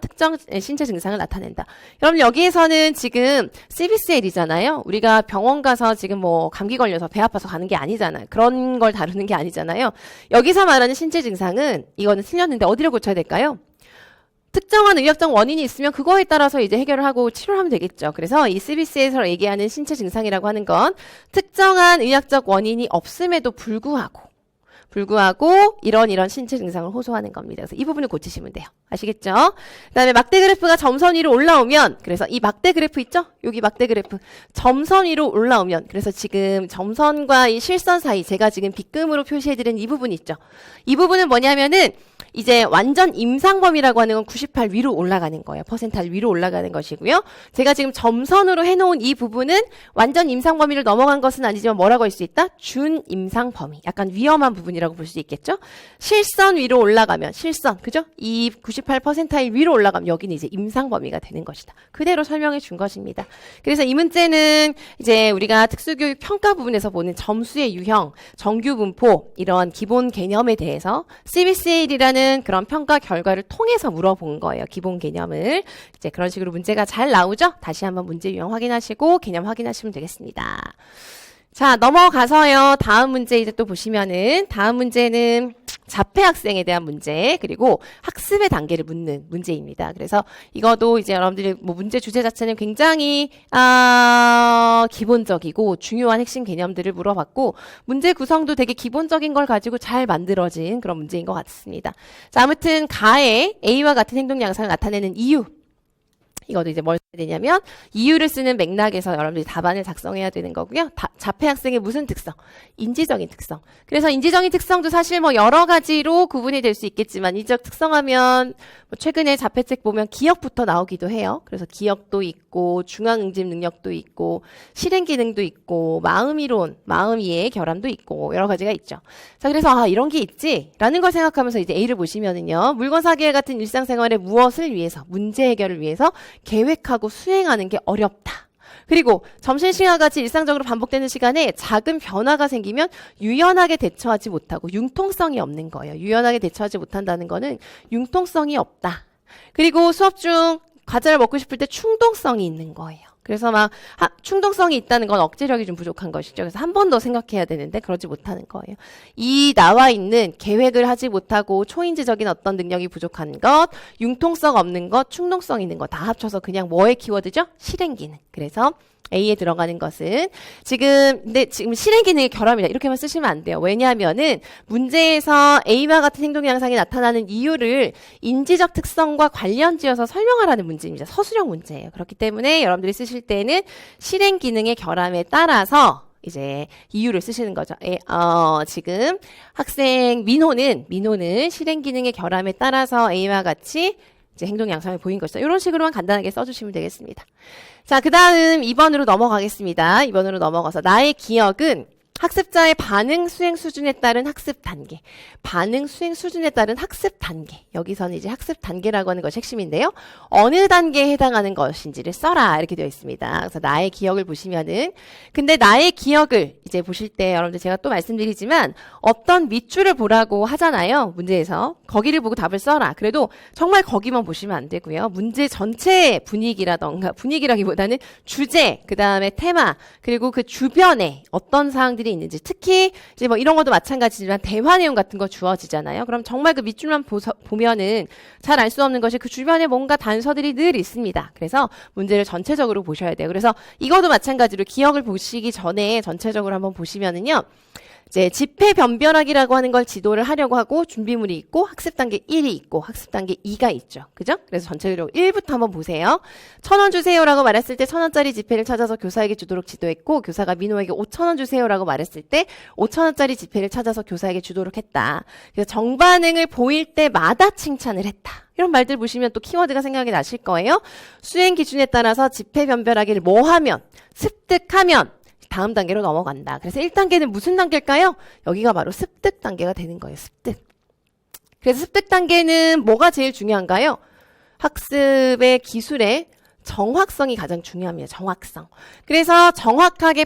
특정 신체 증상을 나타낸다. 여러분 여기에서는 지금 CBCL이잖아요. 우리가 병원 가서 지금 뭐 감기 걸려서 배 아파서 가는 게 아니잖아요. 그런 걸 다루는 게 아니잖아요. 여기서 말하는 신체 증상은 이거는 틀렸는데 어디를 고쳐야 될까요? 특정한 의학적 원인이 있으면 그거에 따라서 이제 해결을 하고 치료를 하면 되겠죠. 그래서 이 CBC에서 얘기하는 신체 증상이라고 하는 건 특정한 의학적 원인이 없음에도 불구하고 이런 신체 증상을 호소하는 겁니다. 그래서 이 부분을 고치시면 돼요. 아시겠죠? 그 다음에 막대 그래프가 점선 위로 올라오면 그래서 이 막대 그래프 있죠? 여기 막대 그래프 점선 위로 올라오면 그래서 지금 점선과 이 실선 사이 제가 지금 빗금으로 표시해드린 이 부분 있죠? 이 부분은 뭐냐면은 이제 완전 임상 범위라고 하는 건 98 위로 올라가는 거예요. 퍼센타일 위로 올라가는 것이고요. 제가 지금 점선으로 해놓은 이 부분은 완전 임상 범위를 넘어간 것은 아니지만 뭐라고 할 수 있다? 준 임상 범위. 약간 위험한 부분이라고 볼 수 있겠죠? 실선 위로 올라가면 실선, 그죠? 이 98 퍼센타일 위로 올라가면 여기는 이제 임상 범위가 되는 것이다. 그대로 설명해 준 것입니다. 그래서 이 문제는 이제 우리가 특수교육 평가 부분에서 보는 점수의 유형, 정규 분포 이런 기본 개념에 대해서 CBCL이라는 그런 평가 결과를 통해서 물어본 거예요. 기본 개념을. 이제 그런 식으로 문제가 잘 나오죠? 다시 한번 문제 유형 확인하시고 개념 확인하시면 되겠습니다. 자, 넘어가서요. 다음 문제 이제 또 보시면은 다음 문제는 자폐 학생에 대한 문제 그리고 학습의 단계를 묻는 문제입니다. 그래서 이것도 이제 여러분들이 뭐 문제 주제 자체는 굉장히 기본적이고 중요한 핵심 개념들을 물어봤고 문제 구성도 되게 기본적인 걸 가지고 잘 만들어진 그런 문제인 것 같습니다. 자, 아무튼 가에 A와 같은 행동 양상을 나타내는 이유. 이것도 이제 뭘 써야 되냐면 이유를 쓰는 맥락에서 여러분들이 답안을 작성해야 되는 거고요. 자폐 학생의 무슨 특성? 인지적인 특성. 그래서 인지적인 특성도 사실 뭐 여러 가지로 구분이 될 수 있겠지만 인지적 특성하면 뭐 최근에 자폐책 보면 기억부터 나오기도 해요. 그래서 기억도 있고 중앙응집 능력도 있고 실행 기능도 있고 마음이론, 마음이해, 결함도 있고 여러 가지가 있죠. 자, 그래서 이런 게 있지라는 걸 생각하면서 이제 A를 보시면은요. 물건 사기와 같은 일상생활에 무엇을 위해서 문제 해결을 위해서 계획하고 수행하는 게 어렵다. 그리고 점심시간과 같이 일상적으로 반복되는 시간에 작은 변화가 생기면 유연하게 대처하지 못하고 융통성이 없는 거예요. 유연하게 대처하지 못한다는 거는 융통성이 없다. 그리고 수업 중 과자를 먹고 싶을 때 충동성이 있는 거예요. 그래서 막 충동성이 있다는 건 억제력이 좀 부족한 것이죠. 그래서 한 번 더 생각해야 되는데 그러지 못하는 거예요. 이 나와 있는 계획을 하지 못하고 초인지적인 어떤 능력이 부족한 것, 융통성 없는 것, 충동성 있는 것 다 합쳐서 그냥 뭐의 키워드죠? 실행 기능. 그래서 A에 들어가는 것은 근데 지금 실행 기능의 결함이다. 이렇게만 쓰시면 안 돼요. 왜냐하면은 문제에서 A와 같은 행동 양상이 나타나는 이유를 인지적 특성과 관련 지어서 설명하라는 문제입니다. 서술형 문제예요. 그렇기 때문에 여러분들이 쓰실 때는 실행 기능의 결함에 따라서 이제 이유를 쓰시는 거죠. 지금 학생 민호는 실행 기능의 결함에 따라서 A와 같이 이제 행동 양상을 보인 것이다. 이런 식으로만 간단하게 써주시면 되겠습니다. 자, 그 다음 2번으로 넘어가겠습니다. 2번으로 넘어가서 나의 기억은 학습자의 반응 수행 수준에 따른 학습 단계. 반응 수행 수준에 따른 학습 단계. 여기서는 이제 학습 단계라고 하는 것이 핵심인데요. 어느 단계에 해당하는 것인지를 써라. 이렇게 되어 있습니다. 그래서 나의 기억을 보시면은 근데 나의 기억을 이제 보실 때 여러분들 제가 또 말씀드리지만 어떤 밑줄을 보라고 하잖아요. 문제에서. 거기를 보고 답을 써라. 그래도 정말 거기만 보시면 안 되고요. 문제 전체의 분위기라던가 분위기라기보다는 주제, 그 다음에 테마, 그리고 그 주변에 어떤 사항들이 있는지 특히 이제 뭐 이런 것도 마찬가지지만 대화 내용 같은 거 주어지잖아요. 그럼 정말 그 밑줄만 보면은 잘 알 수 없는 것이 그 주변에 뭔가 단서들이 늘 있습니다. 그래서 문제를 전체적으로 보셔야 돼요. 그래서 이것도 마찬가지로 기억을 보시기 전에 전체적으로 한번 보시면은요. 이제 집회 변별하기라고 하는 걸 지도를 하려고 하고 준비물이 있고 학습 단계 1이 있고 학습 단계 2가 있죠. 그죠? 그래서 전체적으로 1부터 한번 보세요. 1,000원 주세요라고 말했을 때 1,000원짜리 지폐를 찾아서 교사에게 주도록 지도했고 교사가 민호에게 5,000원 주세요라고 말했을 때 5,000원짜리 지폐를 찾아서 교사에게 주도록 했다. 그래서 정반응을 보일 때마다 칭찬을 했다. 이런 말들 보시면 또 키워드가 생각이 나실 거예요. 수행 기준에 따라서 지폐 변별하기를 뭐 하면 습득하면 다음 단계로 넘어간다. 그래서 1단계는 무슨 단계일까요? 여기가 바로 습득 단계가 되는 거예요. 습득. 그래서 습득 단계는 뭐가 제일 중요한가요? 학습의 기술의 정확성이 가장 중요합니다. 정확성. 그래서 정확하게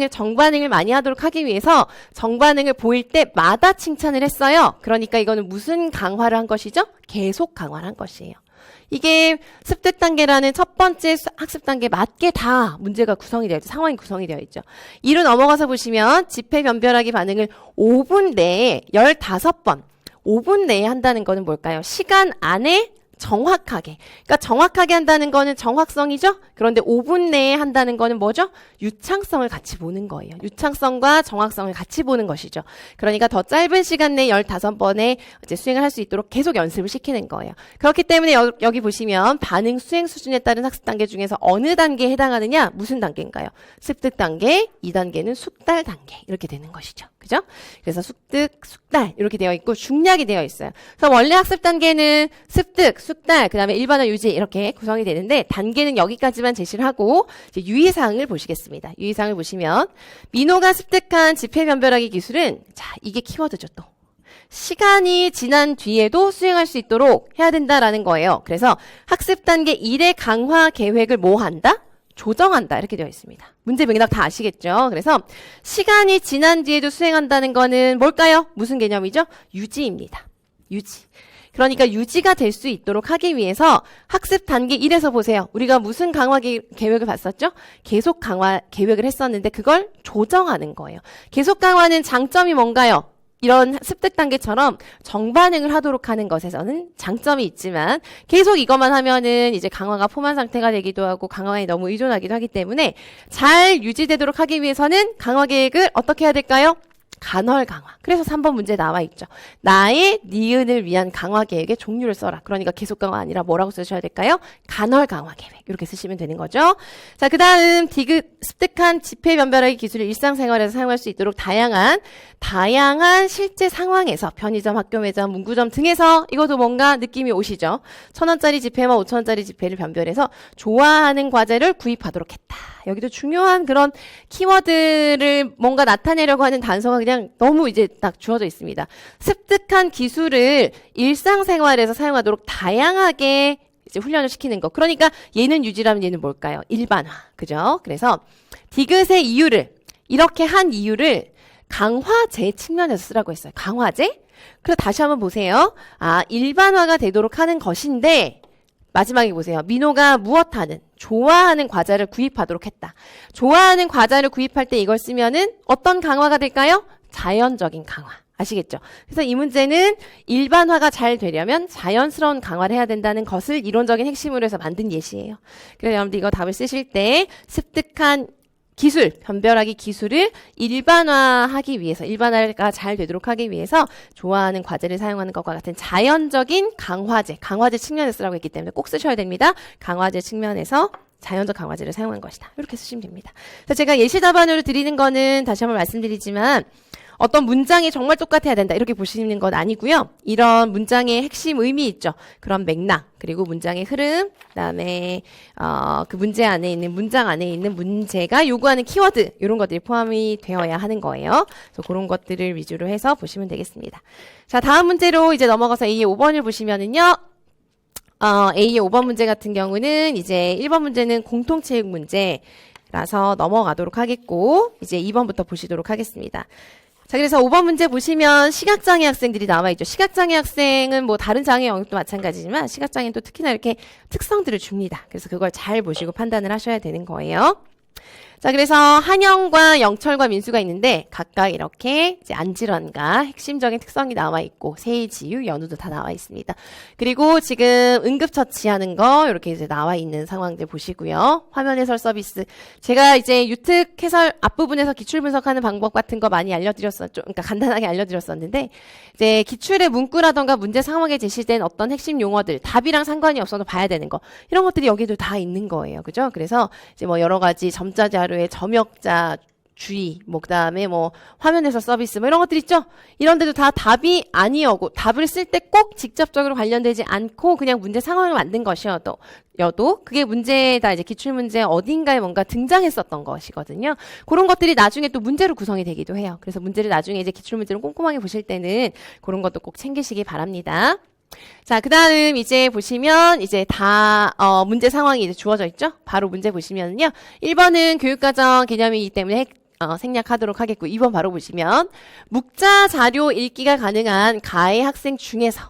정반응을 많이 하도록 하기 위해서 정반응을 보일 때마다 칭찬을 했어요. 그러니까 이거는 무슨 강화를 한 것이죠? 계속 강화를 한 것이에요. 이게 습득 단계라는 첫 번째 학습 단계에 맞게 다 문제가 구성이 되어 있죠. 상황이 구성이 되어 있죠. 이로 넘어가서 보시면 지폐 변별하기 반응을 5분 내에 15번, 5분 내에 한다는 거는 뭘까요? 시간 안에 정확하게. 그러니까 정확하게 한다는 거는 정확성이죠? 그런데 5분 내에 한다는 거는 뭐죠? 유창성을 같이 보는 거예요. 유창성과 정확성을 같이 보는 것이죠. 그러니까 더 짧은 시간 내에 15번에 이제 수행을 할 수 있도록 계속 연습을 시키는 거예요. 그렇기 때문에 여기 보시면 반응 수행 수준에 따른 학습 단계 중에서 어느 단계에 해당하느냐? 무슨 단계인가요? 습득 단계, 2단계는 숙달 단계. 이렇게 되는 것이죠. 그죠? 그래서 습득, 숙달 이렇게 되어 있고 중략이 되어 있어요. 그래서 원래 학습 단계는 습득, 숙달, 그 다음에 일반화 유지 이렇게 구성이 되는데 단계는 여기까지만 제시를 하고 이제 유의사항을 보시겠습니다. 유의사항을 보시면 민호가 습득한 지폐 변별하기 기술은 자 이게 키워드죠 또. 시간이 지난 뒤에도 수행할 수 있도록 해야 된다라는 거예요. 그래서 학습 단계 1의 강화 계획을 뭐 한다? 조정한다 이렇게 되어 있습니다. 문제 맥락 다 아시겠죠? 그래서 시간이 지난 뒤에도 수행한다는 거는 뭘까요? 무슨 개념이죠? 유지입니다. 유지. 그러니까 유지가 될 수 있도록 하기 위해서 학습 단계 1에서 보세요. 우리가 무슨 강화 계획을 봤었죠? 계속 강화 계획을 했었는데 그걸 조정하는 거예요. 계속 강화는 장점이 뭔가요? 이런 습득 단계처럼 정반응을 하도록 하는 것에서는 장점이 있지만 계속 이것만 하면은 이제 강화가 포만 상태가 되기도 하고 강화에 너무 의존하기도 하기 때문에 잘 유지되도록 하기 위해서는 강화 계획을 어떻게 해야 될까요? 간헐 강화. 그래서 3번 문제 나와 있죠. 나의 니은을 위한 강화 계획의 종류를 써라. 그러니까 계속 강화 아니라 뭐라고 쓰셔야 될까요? 간헐 강화 계획. 이렇게 쓰시면 되는 거죠. 자, 그 다음 디귿 습득한 지폐 변별하기 기술을 일상생활에서 사용할 수 있도록 다양한 실제 상황에서 편의점, 학교 매장, 문구점 등에서 이것도 뭔가 느낌이 오시죠? 1,000원짜리 지폐와 5,000원짜리 지폐를 변별해서 좋아하는 과제를 구입하도록 했다. 여기도 중요한 그런 키워드를 뭔가 나타내려고 하는 단서가 그냥 너무 이제 딱 주어져 있습니다. 습득한 기술을 일상생활에서 사용하도록 다양하게 이제 훈련을 시키는 거. 그러니까 얘는 유지라면 얘는 뭘까요? 일반화. 그죠? 그래서 디귿의 이유를 이렇게 한 이유를 강화제 측면에서 쓰라고 했어요. 강화제? 그래서 다시 한번 보세요. 아, 일반화가 되도록 하는 것인데 마지막에 보세요. 민호가 무엇하는 좋아하는 과자를 구입하도록 했다. 좋아하는 과자를 구입할 때 이걸 쓰면은 어떤 강화가 될까요? 자연적인 강화. 아시겠죠? 그래서 이 문제는 일반화가 잘 되려면 자연스러운 강화를 해야 된다는 것을 이론적인 핵심으로 해서 만든 예시예요. 그래서 여러분들 이거 답을 쓰실 때 습득한 기술, 변별하기 기술을 일반화하기 위해서, 일반화가 잘 되도록 하기 위해서 좋아하는 과제를 사용하는 것과 같은 자연적인 강화제 측면에서 쓰라고 했기 때문에 꼭 쓰셔야 됩니다. 강화제 측면에서 자연적 강화제를 사용한 것이다. 이렇게 쓰시면 됩니다. 그래서 제가 예시 답안으로 드리는 거는 다시 한번 말씀드리지만 어떤 문장이 정말 똑같아야 된다 이렇게 보시는 건 아니고요. 이런 문장의 핵심 의미 있죠. 그런 맥락 그리고 문장의 흐름 그다음에 그 문제 안에 있는 문장 안에 있는 문제가 요구하는 키워드 이런 것들이 포함이 되어야 하는 거예요. 그래서 그런 것들을 위주로 해서 보시면 되겠습니다. 자, 다음 문제로 이제 넘어가서 A의 5번을 보시면은요. A의 5번 문제 같은 경우는 이제 1번 문제는 공통체육 문제라서 넘어가도록 하겠고 이제 2번부터 보시도록 하겠습니다. 자, 그래서 5번 문제 보시면 시각장애 학생들이 나와 있죠. 시각장애 학생은 뭐 다른 장애 영역도 마찬가지지만 시각장애는 또 특히나 이렇게 특성들을 줍니다. 그래서 그걸 잘 보시고 판단을 하셔야 되는 거예요. 자, 그래서 한영과 영철과 민수가 있는데 각각 이렇게 이제 안질환과 핵심적인 특성이 나와 있고 세이, 지유, 연우도 다 나와 있습니다. 그리고 지금 응급처치하는 거 이렇게 이제 나와 있는 상황들 보시고요. 화면 해설 서비스 제가 이제 유특 해설 앞부분에서 기출 분석하는 방법 같은 거 많이 알려드렸었죠. 그러니까 간단하게 알려드렸었는데 이제 기출의 문구라던가 문제 상황에 제시된 어떤 핵심 용어들 답이랑 상관이 없어도 봐야 되는 거 이런 것들이 여기도 다 있는 거예요. 그죠? 그래서 이제 뭐 여러 가지 점자 자료의 점역자 주의, 뭐 그다음에 뭐 화면에서 서비스 뭐 이런 것들 있죠. 이런 데도 다 답이 아니어고 답을 쓸 때 꼭 직접적으로 관련되지 않고 그냥 문제 상황을 만든 것이어도 그게 문제다 이제 기출 문제 어딘가에 뭔가 등장했었던 것이거든요. 그런 것들이 나중에 또 문제로 구성이 되기도 해요. 그래서 문제를 나중에 이제 기출 문제를 꼼꼼하게 보실 때는 그런 것도 꼭 챙기시기 바랍니다. 자, 그 다음 이제 보시면 이제 다 문제 상황이 이제 주어져 있죠. 바로 문제 보시면요. 1번은 교육과정 개념이기 때문에 생략하도록 하겠고 2번 바로 보시면 묵자 자료 읽기가 가능한 가해 학생 중에서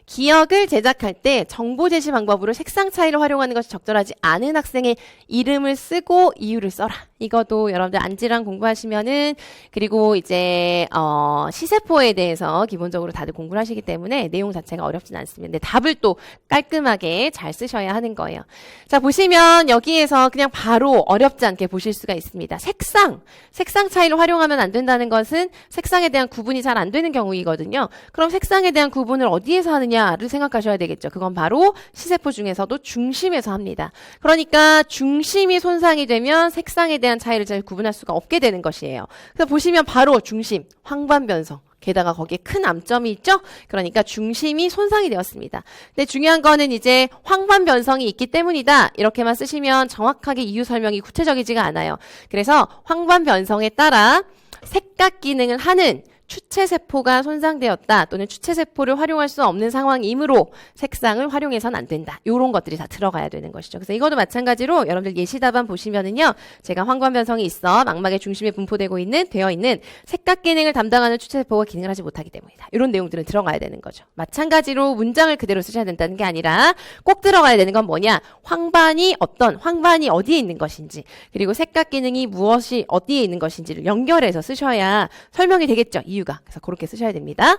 기억을 제작할 때 정보 제시 방법으로 색상 차이를 활용하는 것이 적절하지 않은 학생의 이름을 쓰고 이유를 써라. 이것도 여러분들 안질환 공부하시면은 그리고 이제 시세포에 대해서 기본적으로 다들 공부를 하시기 때문에 내용 자체가 어렵진 않습니다. 근데 답을 또 깔끔하게 잘 쓰셔야 하는 거예요. 자, 보시면 여기에서 그냥 바로 어렵지 않게 보실 수가 있습니다. 색상 차이를 활용하면 안 된다는 것은 색상에 대한 구분이 잘 안 되는 경우이거든요. 그럼 색상에 대한 구분을 어디에서 하느냐를 생각하셔야 되겠죠. 그건 바로 시세포 중에서도 중심에서 합니다. 그러니까 중심이 손상이 되면 색상에 대한 차이를 잘 구분할 수가 없게 되는 것이에요. 그래서 보시면 바로 중심, 황반변성. 게다가 거기에 큰 암점이 있죠? 그러니까 중심이 손상이 되었습니다. 근데 중요한 거는 이제 황반변성이 있기 때문이다. 이렇게만 쓰시면 정확하게 이유 설명이 구체적이지가 않아요. 그래서 황반변성에 따라 색각 기능을 하는 추체세포가 손상되었다 또는 추체세포를 활용할 수 없는 상황이므로 색상을 활용해서는 안 된다. 이런 것들이 다 들어가야 되는 것이죠. 그래서 이것도 마찬가지로 여러분들 예시답안 보시면은요. 제가 황반변성이 있어 망막의 중심에 분포되고 되어 있는 색각 기능을 담당하는 추체세포가 기능을 하지 못하기 때문이다. 이런 내용들은 들어가야 되는 거죠. 마찬가지로 문장을 그대로 쓰셔야 된다는 게 아니라 꼭 들어가야 되는 건 뭐냐. 황반이 어디에 있는 것인지 그리고 색각 기능이 무엇이 어디에 있는 것인지를 연결해서 쓰셔야 설명이 되겠죠. 이유가. 그래서 그렇게 쓰셔야 됩니다.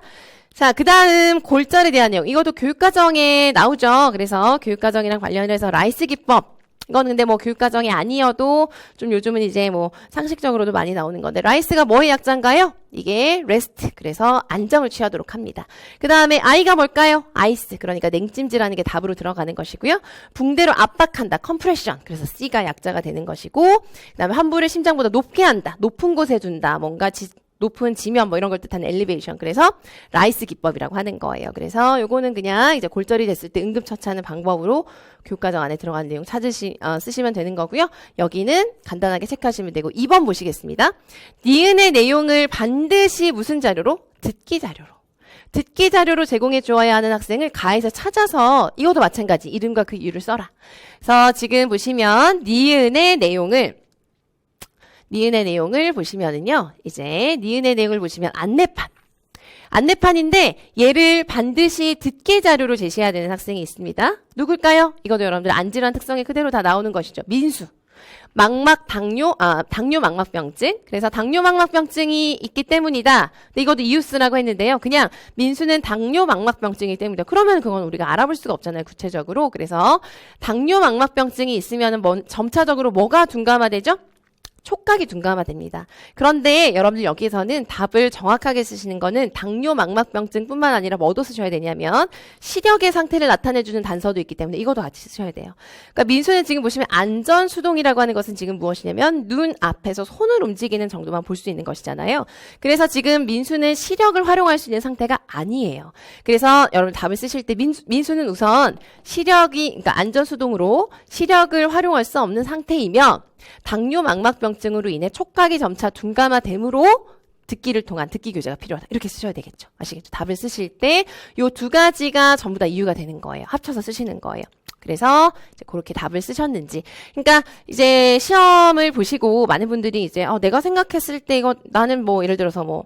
자, 그 다음 골절에 대한 내용. 이것도 교육과정에 나오죠. 그래서 교육과정이랑 관련해서 라이스 기법. 이거는 근데 뭐 교육과정이 아니어도 좀 요즘은 이제 뭐 상식적으로도 많이 나오는 건데 라이스가 뭐의 약자인가요? 이게 레스트. 그래서 안정을 취하도록 합니다. 그 다음에 I가 뭘까요? 아이스. 그러니까 냉찜질하는 게 답으로 들어가는 것이고요. 붕대로 압박한다. 컴프레션. 그래서 C가 약자가 되는 것이고 그 다음에 환부를 심장보다 높게 한다. 높은 곳에 둔다. 뭔가 높은 지면 뭐 이런 걸 뜻하는 엘리베이션. 그래서 라이스 기법이라고 하는 거예요. 그래서 요거는 그냥 이제 골절이 됐을 때 응급처치하는 방법으로 교과정 안에 들어가는 내용 쓰시면 되는 거고요. 여기는 간단하게 체크하시면 되고 2번 보시겠습니다. 니은의 내용을 반드시 무슨 자료로? 듣기 자료로 제공해 주어야 하는 학생을 가에서 찾아서 이것도 마찬가지 이름과 그 이유를 써라. 그래서 지금 보시면 니은의 내용을 보시면은요, 이제, 니은의 내용을 보시면 안내판인데, 얘를 반드시 듣기 자료로 제시해야 되는 학생이 있습니다. 누굴까요? 이것도 여러분들 안질환 특성이 그대로 다 나오는 것이죠. 민수. 당뇨 망막병증. 그래서 당뇨 망막병증이 있기 때문이다. 근데 이것도 이유스라고 했는데요. 그냥 민수는 당뇨 망막병증이기 때문이다. 그러면 그건 우리가 알아볼 수가 없잖아요. 구체적으로. 그래서 당뇨 망막병증이 있으면은 점차적으로 뭐가 둔감화되죠? 촉각이 둔감화됩니다. 그런데 여러분들 여기서는 답을 정확하게 쓰시는 거는 당뇨 망막병증뿐만 아니라 뭐도 쓰셔야 되냐면 시력의 상태를 나타내주는 단서도 있기 때문에 이것도 같이 쓰셔야 돼요. 그러니까 민수는 지금 보시면 안전수동이라고 하는 것은 지금 무엇이냐면 눈 앞에서 손을 움직이는 정도만 볼 수 있는 것이잖아요. 그래서 지금 민수는 시력을 활용할 수 있는 상태가 아니에요. 그래서 여러분 답을 쓰실 때 민수는 우선 그러니까 안전수동으로 시력을 활용할 수 없는 상태이며 당뇨 망막병증으로 인해 촉각이 점차 둔감화됨으로 듣기를 통한 듣기 교재가 필요하다. 이렇게 쓰셔야 되겠죠. 아시겠죠? 답을 쓰실 때 요 두 가지가 전부 다 이유가 되는 거예요. 합쳐서 쓰시는 거예요. 그래서 이제 그렇게 답을 쓰셨는지. 그러니까 이제 시험을 보시고 많은 분들이 이제 내가 생각했을 때 이거 나는 뭐 예를 들어서 뭐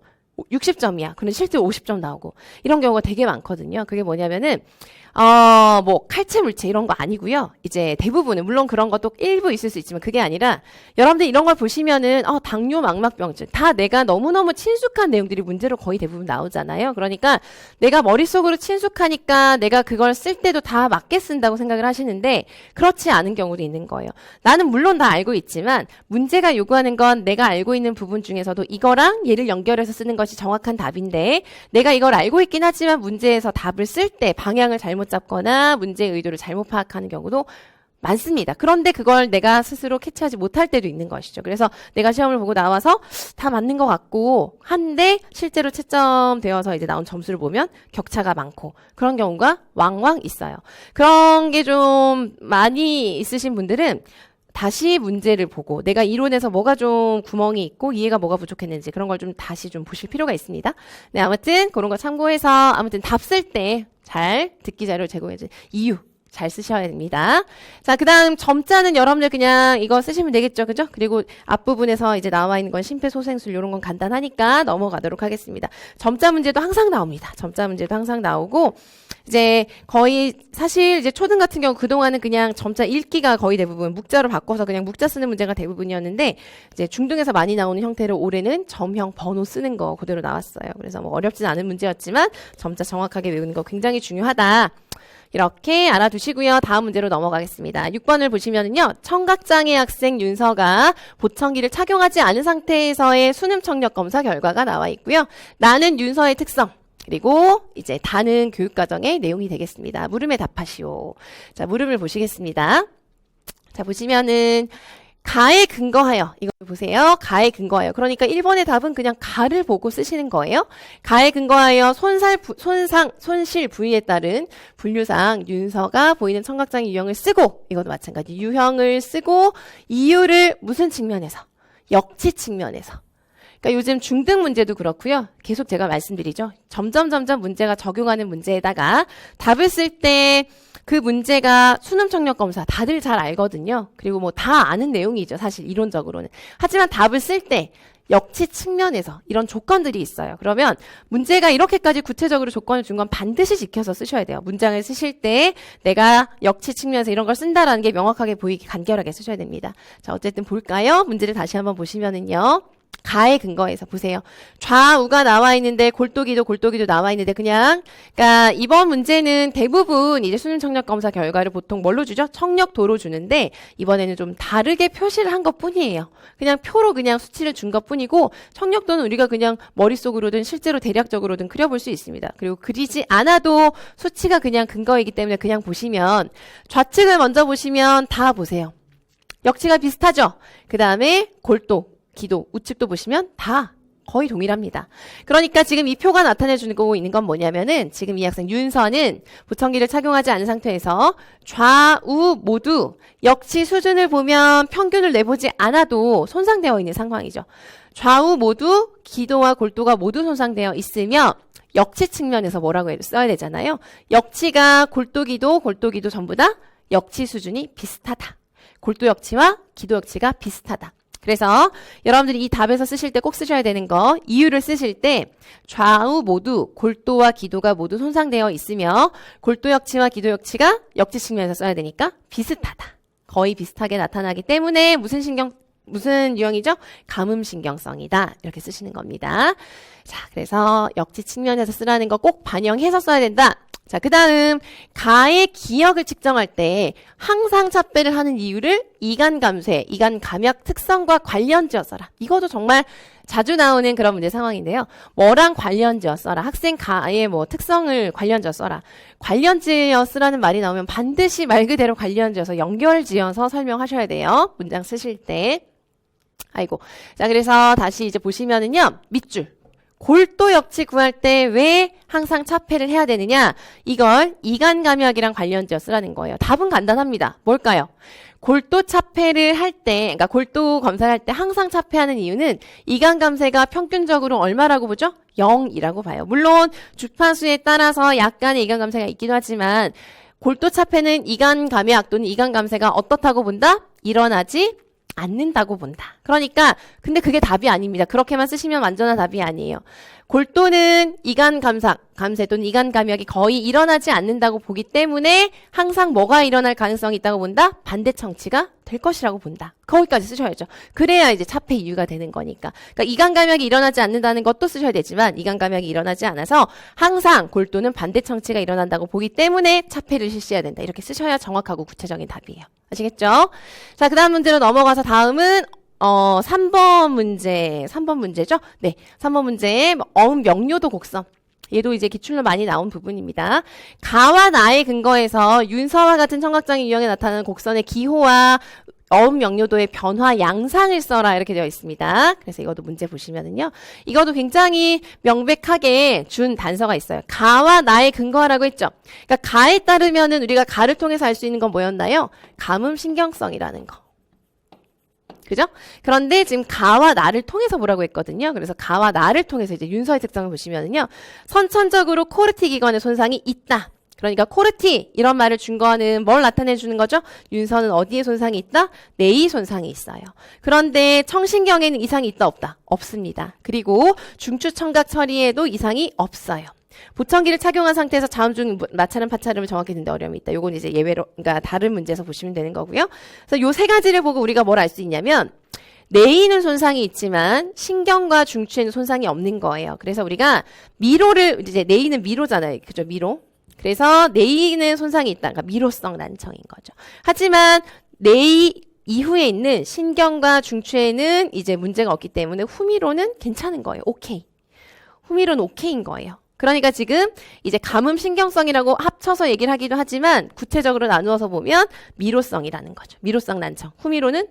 60점이야. 그런데 실제로 50점 나오고 이런 경우가 되게 많거든요. 그게 뭐냐면은 뭐 칼체 물체 이런 거 아니고요. 이제 대부분은 물론 그런 것도 일부 있을 수 있지만 그게 아니라 여러분들 이런 걸 보시면은 당뇨 망막병증 다 내가 너무너무 친숙한 내용들이 문제로 거의 대부분 나오잖아요. 그러니까 내가 머릿속으로 친숙하니까 내가 그걸 쓸 때도 다 맞게 쓴다고 생각을 하시는데 그렇지 않은 경우도 있는 거예요. 나는 물론 다 알고 있지만 문제가 요구하는 건 내가 알고 있는 부분 중에서도 이거랑 얘를 연결해서 쓰는 것이 정확한 답인데 내가 이걸 알고 있긴 하지만 문제에서 답을 쓸 때 방향을 잘못 잡거나 문제의 의도를 잘못 파악하는 경우도 많습니다. 그런데 그걸 내가 스스로 캐치하지 못할 때도 있는 것이죠. 그래서 내가 시험을 보고 나와서 다 맞는 것 같고 한데 실제로 채점되어서 이제 나온 점수를 보면 격차가 많고 그런 경우가 왕왕 있어요. 그런 게 좀 많이 있으신 분들은 다시 문제를 보고 내가 이론에서 뭐가 좀 구멍이 있고 이해가 뭐가 부족했는지 그런 걸 좀 다시 좀 보실 필요가 있습니다. 네, 아무튼 그런 거 참고해서 아무튼 답 쓸 때 잘 듣기 자료를 제공해주세요. 이유. 잘 쓰셔야 됩니다. 자, 그 다음 점자는 여러분들 그냥 이거 쓰시면 되겠죠. 그죠? 그리고 앞부분에서 이제 나와 있는 건 심폐소생술 이런 건 간단하니까 넘어가도록 하겠습니다. 점자 문제도 항상 나옵니다. 점자 문제도 항상 나오고 이제 거의 사실 이제 초등 같은 경우 그동안은 그냥 점자 읽기가 거의 대부분 묵자로 바꿔서 그냥 묵자 쓰는 문제가 대부분이었는데 이제 중등에서 많이 나오는 형태로 올해는 점형 번호 쓰는 거 그대로 나왔어요. 그래서 뭐 어렵진 않은 문제였지만 점자 정확하게 외우는 거 굉장히 중요하다. 이렇게 알아두시고요. 다음 문제로 넘어가겠습니다. 6번을 보시면은요. 청각장애 학생 윤서가 보청기를 착용하지 않은 상태에서의 수능 청력 검사 결과가 나와 있고요. 나는 윤서의 특성 그리고 이제 다는 교육과정의 내용이 되겠습니다. 물음에 답하시오. 자, 물음을 보시겠습니다. 자, 보시면은 가에 근거하여 이거 보세요. 가에 근거하여. 그러니까 1번의 답은 그냥 가를 보고 쓰시는 거예요. 가에 근거하여 손실 부위에 따른 분류상 윤서가 보이는 청각장애 유형을 쓰고 이것도 마찬가지 유형을 쓰고 이유를 무슨 측면에서? 역치 측면에서. 그러니까 요즘 중등 문제도 그렇고요. 계속 제가 말씀드리죠. 점점 문제가 적용하는 문제에다가 답을 쓸 때 그 문제가 수능 청력 검사 다들 잘 알거든요. 그리고 뭐 다 아는 내용이죠. 사실 이론적으로는. 하지만 답을 쓸 때 역치 측면에서 이런 조건들이 있어요. 그러면 문제가 이렇게까지 구체적으로 조건을 준 건 반드시 지켜서 쓰셔야 돼요. 문장을 쓰실 때 내가 역치 측면에서 이런 걸 쓴다라는 게 명확하게 보이게 간결하게 쓰셔야 됩니다. 자, 어쨌든 볼까요? 문제를 다시 한번 보시면은요. 가에 근거해서 보세요. 좌우가 나와 있는데 골도기도 나와 있는데 그러니까 이번 문제는 대부분 이제 수능 청력 검사 결과를 보통 뭘로 주죠? 청력도로 주는데 이번에는 좀 다르게 표시를 한 것뿐이에요. 그냥 표로 그냥 수치를 준 것뿐이고 청력도는 우리가 그냥 머릿속으로든 실제로 대략적으로든 그려볼 수 있습니다. 그리고 그리지 않아도 수치가 그냥 근거이기 때문에 그냥 보시면 좌측을 먼저 보시면 다 보세요. 역치가 비슷하죠? 그 다음에 골도 기도, 우측도 보시면 다 거의 동일합니다. 그러니까 지금 이 표가 나타내주고 있는 건 뭐냐면은 지금 이 학생 윤서는 보청기를 착용하지 않은 상태에서 좌우 모두 역치 수준을 보면 평균을 내보지 않아도 손상되어 있는 상황이죠. 좌우 모두 기도와 골도가 모두 손상되어 있으며 역치 측면에서 뭐라고 써야 되잖아요. 역치가 골도기도 전부 다 역치 수준이 비슷하다. 골도 역치와 기도 역치가 비슷하다. 그래서 여러분들이 이 답에서 쓰실 때 꼭 쓰셔야 되는 거 이유를 쓰실 때 좌우 모두 골도와 기도가 모두 손상되어 있으며 골도 역치와 기도 역치가 역치 측면에서 써야 되니까 비슷하다. 거의 비슷하게 나타나기 때문에 무슨 유형이죠? 감음신경성이다. 이렇게 쓰시는 겁니다. 자, 그래서 역치 측면에서 쓰라는 거 꼭 반영해서 써야 된다. 자, 그 다음 가의 기억을 측정할 때 항상 차폐를 하는 이유를 이간감쇄, 이간감약 특성과 관련지어 써라. 이것도 정말 자주 나오는 그런 문제 상황인데요. 뭐랑 관련지어 써라. 학생 가의 뭐 특성을 관련지어 써라. 관련지어 쓰라는 말이 나오면 반드시 말 그대로 관련지어서 연결지어서 설명하셔야 돼요. 문장 쓰실 때. 아이고. 자, 그래서 다시 이제 보시면은요. 밑줄. 골도 역치 구할 때 왜 항상 차폐를 해야 되느냐? 이걸 이간감약이랑 관련지어 쓰라는 거예요. 답은 간단합니다. 뭘까요? 골도 차폐를 할 때, 그러니까 골도 검사를 할 때 항상 차폐하는 이유는 이간감쇄가 평균적으로 얼마라고 보죠? 0이라고 봐요. 물론 주파수에 따라서 약간의 이간감쇄가 있기도 하지만 골도 차폐는 이간감약 또는 이간감쇄가 어떻다고 본다? 일어나지 않는다고 본다. 그러니까 근데 그게 답이 아닙니다. 그렇게만 쓰시면 완전한 답이 아니에요. 골도는 감쇄 또는 이간감약이 거의 일어나지 않는다고 보기 때문에 항상 뭐가 일어날 가능성이 있다고 본다? 반대 청치가 될 것이라고 본다. 거기까지 쓰셔야죠. 그래야 이제 차폐 이유가 되는 거니까. 그러니까 이간감약이 일어나지 않는다는 것도 쓰셔야 되지만 이간감약이 일어나지 않아서 항상 골도는 반대 청치가 일어난다고 보기 때문에 차폐를 실시해야 된다. 이렇게 쓰셔야 정확하고 구체적인 답이에요. 아시겠죠? 자, 그 다음 문제로 넘어가서 다음은 3번 문제죠? 네. 3번 문제에 어음 명료도 곡선. 얘도 이제 기출로 많이 나온 부분입니다. 가와 나에 근거해서 윤서와 같은 청각장애 유형에 나타나는 곡선의 기호와 어음 명료도의 변화 양상을 써라 이렇게 되어 있습니다. 그래서 이것도 문제 보시면은요. 이것도 굉장히 명백하게 준 단서가 있어요. 가와 나에 근거하라고 했죠. 그러니까 가에 따르면은 우리가 가를 통해서 알 수 있는 건 뭐였나요? 감음신경성이라는 거. 그죠? 그런데 지금 가와 나를 통해서 보라고 했거든요. 그래서 가와 나를 통해서 이제 윤서의 특성을 보시면은요. 선천적으로 코르티 기관의 손상이 있다. 그러니까 코르티 이런 말을 준 거는 뭘 나타내 주는 거죠? 윤서는 어디에 손상이 있다? 뇌의 손상이 있어요. 그런데 청신경에는 이상이 있다 없다? 없습니다. 그리고 중추청각 처리에도 이상이 없어요. 보청기를 착용한 상태에서 자음 중 마찰음 파찰음을 정확히 듣는데 어려움이 있다. 요건 이제 예외로, 그러니까 다른 문제에서 보시면 되는 거고요. 그래서 요 세 가지를 보고 우리가 뭘 알 수 있냐면 뇌에는 손상이 있지만 신경과 중추에는 손상이 없는 거예요. 그래서 우리가 미로를 이제 뇌에는 미로잖아요. 그죠? 미로. 그래서 뇌에는 손상이 있다. 그러니까 미로성 난청인 거죠. 하지만 뇌 이후에 있는 신경과 중추에는 이제 문제가 없기 때문에 후미로는 괜찮은 거예요. 오케이. 후미로는 오케이인 거예요. 그러니까 지금 이제 감음 신경성이라고 합쳐서 얘기를 하기도 하지만 구체적으로 나누어서 보면 미로성이라는 거죠. 미로성 난청. 후미로는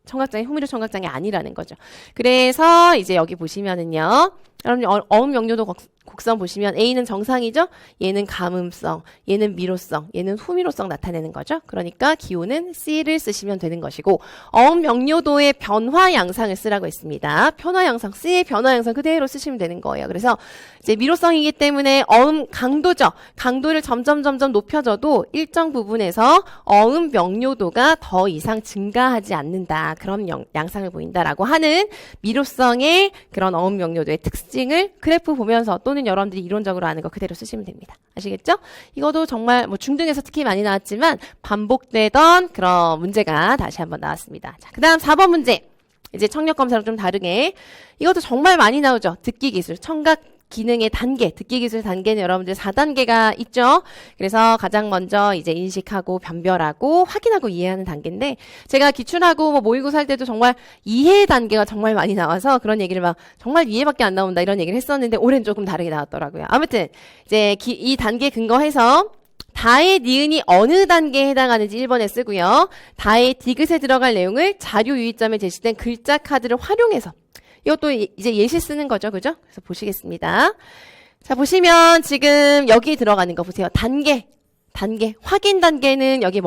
청각장애, 후미로 청각장애 아니라는 거죠. 그래서 이제 여기 보시면은요. 여러분 어음 명료도 곡선 보시면 A는 정상이죠. 얘는 감음성, 얘는 미로성, 얘는 후미로성 나타내는 거죠. 그러니까 기호는 C를 쓰시면 되는 것이고 어음 명료도의 변화 양상을 쓰라고 했습니다. 변화 양상, C의 변화 양상 그대로 쓰시면 되는 거예요. 그래서 이제 미로성이기 때문에 어음 강도죠. 강도를 점점 높여줘도 일정 부분에서 어음 명료도가 더 이상 증가하지 않는다. 그런 양상을 보인다라고 하는 미로성의 그런 어음 명료도의 특징을 그래프 보면서 또는 여러분들이 이론적으로 아는 거 그대로 쓰시면 됩니다. 아시겠죠? 이것도 정말 뭐 중등에서 특히 많이 나왔지만 반복되던 그런 문제가 다시 한번 나왔습니다. 자, 그 다음 4번 문제. 이제 청력 검사랑 좀 다르게 이것도 정말 많이 나오죠. 듣기 기술, 청각 기능의 단계, 듣기 기술 단계는 여러분들 4단계가 있죠. 그래서 가장 먼저 이제 인식하고 변별하고 확인하고 이해하는 단계인데 제가 기출하고 뭐 모의고사 할 때도 정말 이해 단계가 정말 많이 나와서 그런 얘기를 막 정말 이해밖에 안 나온다 이런 얘기를 했었는데 올해는 조금 다르게 나왔더라고요. 아무튼 이제 이 단계 근거해서 다의 니은이 어느 단계에 해당하는지 1번에 쓰고요. 다의 디귿에 들어갈 내용을 자료 유의점에 제시된 글자 카드를 활용해서 이것도 이제 예시 쓰는 거죠. 그죠? 그래서 보시겠습니다. 자, 보시면 지금 여기 들어가는 거 보세요. 단계. 확인 단계는 여기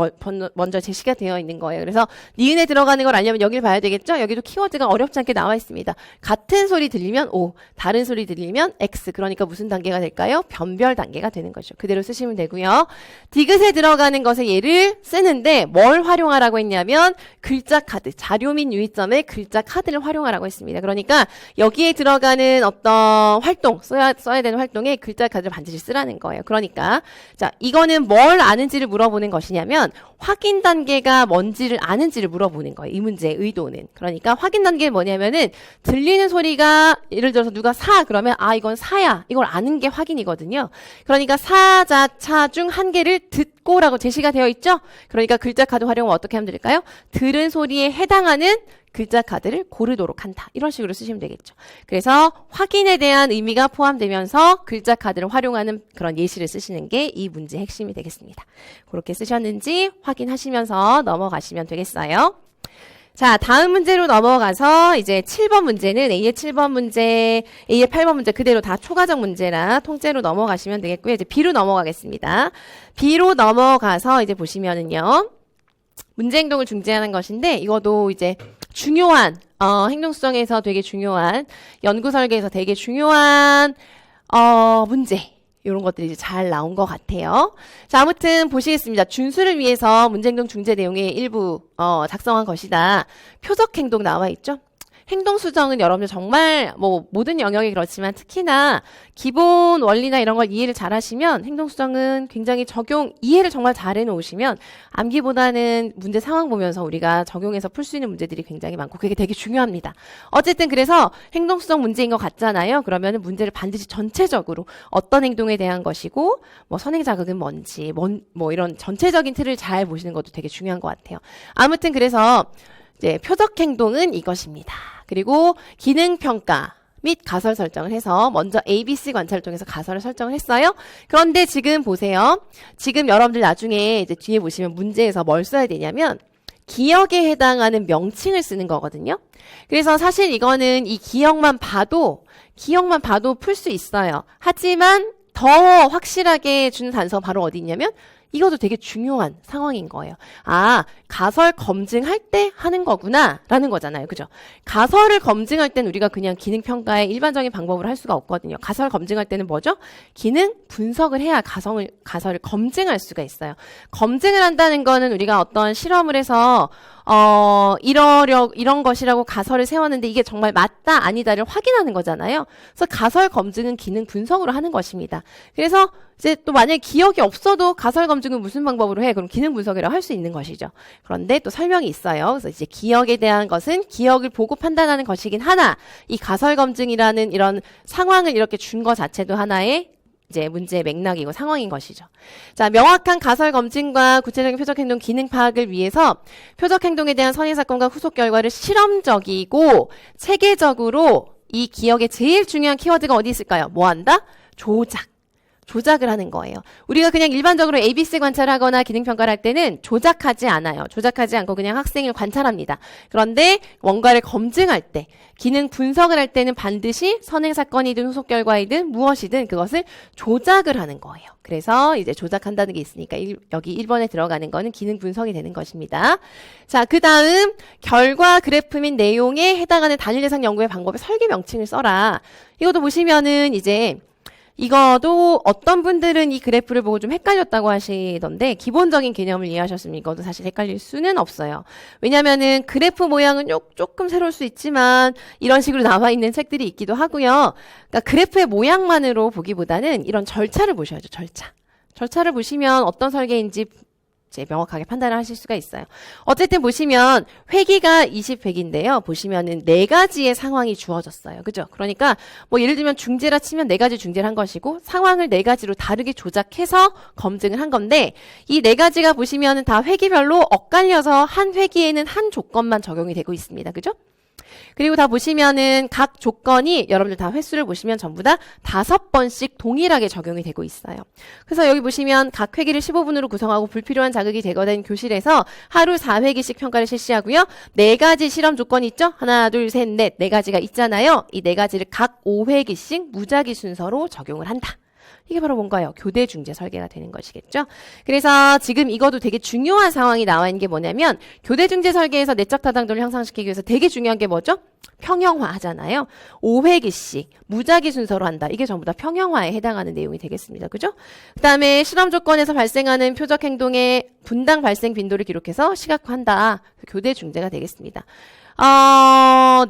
먼저 제시가 되어 있는 거예요. 그래서 니은에 들어가는 걸 알려면 여기를 봐야 되겠죠? 여기도 키워드가 어렵지 않게 나와 있습니다. 같은 소리 들리면 O, 다른 소리 들리면 X. 그러니까 무슨 단계가 될까요? 변별 단계가 되는 거죠. 그대로 쓰시면 되고요. 디귿에 들어가는 것에 얘를 쓰는데 뭘 활용하라고 했냐면 글자 카드, 자료 및 유의점의 글자 카드를 활용하라고 했습니다. 그러니까 여기에 들어가는 어떤 활동, 써야 되는 활동에 글자 카드를 반드시 쓰라는 거예요. 그러니까 자, 이거는 뭘 아는지를 물어보는 것이냐면 확인 단계가 뭔지를 아는지를 물어보는 거예요. 이 문제의 의도는. 그러니까 확인 단계는 뭐냐면은 들리는 소리가 예를 들어서 누가 사 그러면 아 이건 사야. 이걸 아는 게 확인이거든요. 그러니까 사자차 중 한 개를 듣고라고 제시가 되어 있죠. 그러니까 글자 카드 활용은 어떻게 하면 될까요? 들은 소리에 해당하는 글자 카드를 고르도록 한다. 이런 식으로 쓰시면 되겠죠. 그래서 확인에 대한 의미가 포함되면서 글자 카드를 활용하는 그런 예시를 쓰시는 게 이 문제의 핵심이 되겠습니다. 그렇게 쓰셨는지 확인하시면서 넘어가시면 되겠어요. 자, 다음 문제로 넘어가서 이제 7번 문제는 A의 7번 문제, A의 8번 문제 그대로 다 초과적 문제라 통째로 넘어가시면 되겠고요. 이제 B로 넘어가겠습니다. B로 넘어가서 이제 보시면은요. 문제 행동을 중재하는 것인데 이것도 이제 중요한 행동 수정에서 되게 중요한 연구 설계에서 되게 중요한 문제 이런 것들이 이제 잘 나온 것 같아요. 자, 아무튼 보시겠습니다. 준수를 위해서 문제 행동 중재 내용의 일부 작성한 것이다. 표적 행동 나와 있죠. 행동 수정은 여러분들 정말 뭐 모든 영역이 그렇지만 특히나 기본 원리나 이런 걸 이해를 잘 하시면 행동 수정은 굉장히 이해를 정말 잘 해놓으시면 암기보다는 문제 상황 보면서 우리가 적용해서 풀 수 있는 문제들이 굉장히 많고 그게 되게 중요합니다. 어쨌든 그래서 행동 수정 문제인 것 같잖아요. 그러면은 문제를 반드시 전체적으로 어떤 행동에 대한 것이고 뭐 선행 자극은 뭔지 뭐 이런 전체적인 틀을 잘 보시는 것도 되게 중요한 것 같아요. 아무튼 그래서 이제 표적 행동은 이것입니다. 그리고 기능 평가 및 가설 설정을 해서 먼저 ABC 관찰을 통해서 가설을 설정을 했어요. 그런데 지금 보세요. 지금 여러분들 나중에 이제 뒤에 보시면 문제에서 뭘 써야 되냐면 기억에 해당하는 명칭을 쓰는 거거든요. 그래서 사실 이거는 이 기억만 봐도 풀 수 있어요. 하지만 더 확실하게 주는 단서가 바로 어디 있냐면 이것도 되게 중요한 상황인 거예요. 아, 가설 검증할 때 하는 거구나 라는 거잖아요. 그죠? 가설을 검증할 때는 우리가 그냥 기능평가의 일반적인 방법으로 할 수가 없거든요. 가설 검증할 때는 뭐죠? 기능 분석을 해야 가설을 검증할 수가 있어요. 검증을 한다는 거는 우리가 어떤 실험을 해서 이런 것이라고 가설을 세웠는데 이게 정말 맞다 아니다를 확인하는 거잖아요. 그래서 가설 검증은 기능 분석으로 하는 것입니다. 그래서 이제 또 만약에 기억이 없어도 가설 검증은 무슨 방법으로 해? 그럼 기능 분석이라고 할 수 있는 것이죠. 그런데 또 설명이 있어요. 그래서 이제 기억에 대한 것은 기억을 보고 판단하는 것이긴 하나, 이 가설 검증이라는 이런 상황을 이렇게 준 것 자체도 하나의 이제 문제의 맥락이고 상황인 것이죠. 자, 명확한 가설 검증과 구체적인 표적 행동 기능 파악을 위해서 표적 행동에 대한 선행 사건과 후속 결과를 실험적이고 체계적으로 이 기억의 제일 중요한 키워드가 어디 있을까요? 뭐 한다? 조작을 하는 거예요. 우리가 그냥 일반적으로 ABC 관찰하거나 기능평가를 할 때는 조작하지 않아요. 조작하지 않고 그냥 학생을 관찰합니다. 그런데 뭔가를 검증할 때, 기능 분석을 할 때는 반드시 선행사건이든 후속결과이든 무엇이든 그것을 조작을 하는 거예요. 그래서 이제 조작한다는 게 있으니까 여기 1번에 들어가는 거는 기능 분석이 되는 것입니다. 자, 그 다음 결과 그래프 및 내용에 해당하는 단일 대상 연구의 방법의 설계 명칭을 써라. 이것도 보시면은 이제 이거도 어떤 분들은 이 그래프를 보고 좀 헷갈렸다고 하시던데 기본적인 개념을 이해하셨으면 이것도 사실 헷갈릴 수는 없어요. 왜냐면은 그래프 모양은 조금 새로울 수 있지만 이런 식으로 나와 있는 책들이 있기도 하고요. 그러니까 그래프의 모양만으로 보기보다는 이런 절차를 보셔야죠. 절차를 보시면 어떤 설계인지 이제 명확하게 판단을 하실 수가 있어요. 어쨌든 보시면 회기가 20회기인데요. 보시면은 4가지의 상황이 주어졌어요. 그죠? 그러니까 뭐 예를 들면 중재라 치면 4가지 중재를 한 것이고 상황을 4가지로 다르게 조작해서 검증을 한 건데 이 4가지가 보시면은 다 회기별로 엇갈려서 한 회기에는 한 조건만 적용이 되고 있습니다. 그죠? 그리고 다 보시면은 각 조건이 여러분들 다 횟수를 보시면 전부 다 5번씩 동일하게 적용이 되고 있어요. 그래서 여기 보시면 각 회기를 15분으로 구성하고 불필요한 자극이 제거된 교실에서 하루 4회기씩 평가를 실시하고요. 4가지 실험 조건이 있죠? 하나, 둘, 셋, 넷. 4가지가 있잖아요. 이 4가지를 각 5회기씩 무작위 순서로 적용을 한다. 이게 바로 뭔가요? 교대 중재 설계가 되는 것이겠죠. 그래서 지금 이것도 되게 중요한 상황이 나와 있는 게 뭐냐면 교대 중재 설계에서 내적 타당도를 향상시키기 위해서 되게 중요한 게 뭐죠? 평형화 하잖아요. 5회기씩 무작위 순서로 한다. 이게 전부 다 평형화에 해당하는 내용이 되겠습니다. 그죠? 그 다음에 실험 조건에서 발생하는 표적 행동의 분당 발생 빈도를 기록해서 시각화한다. 교대 중재가 되겠습니다.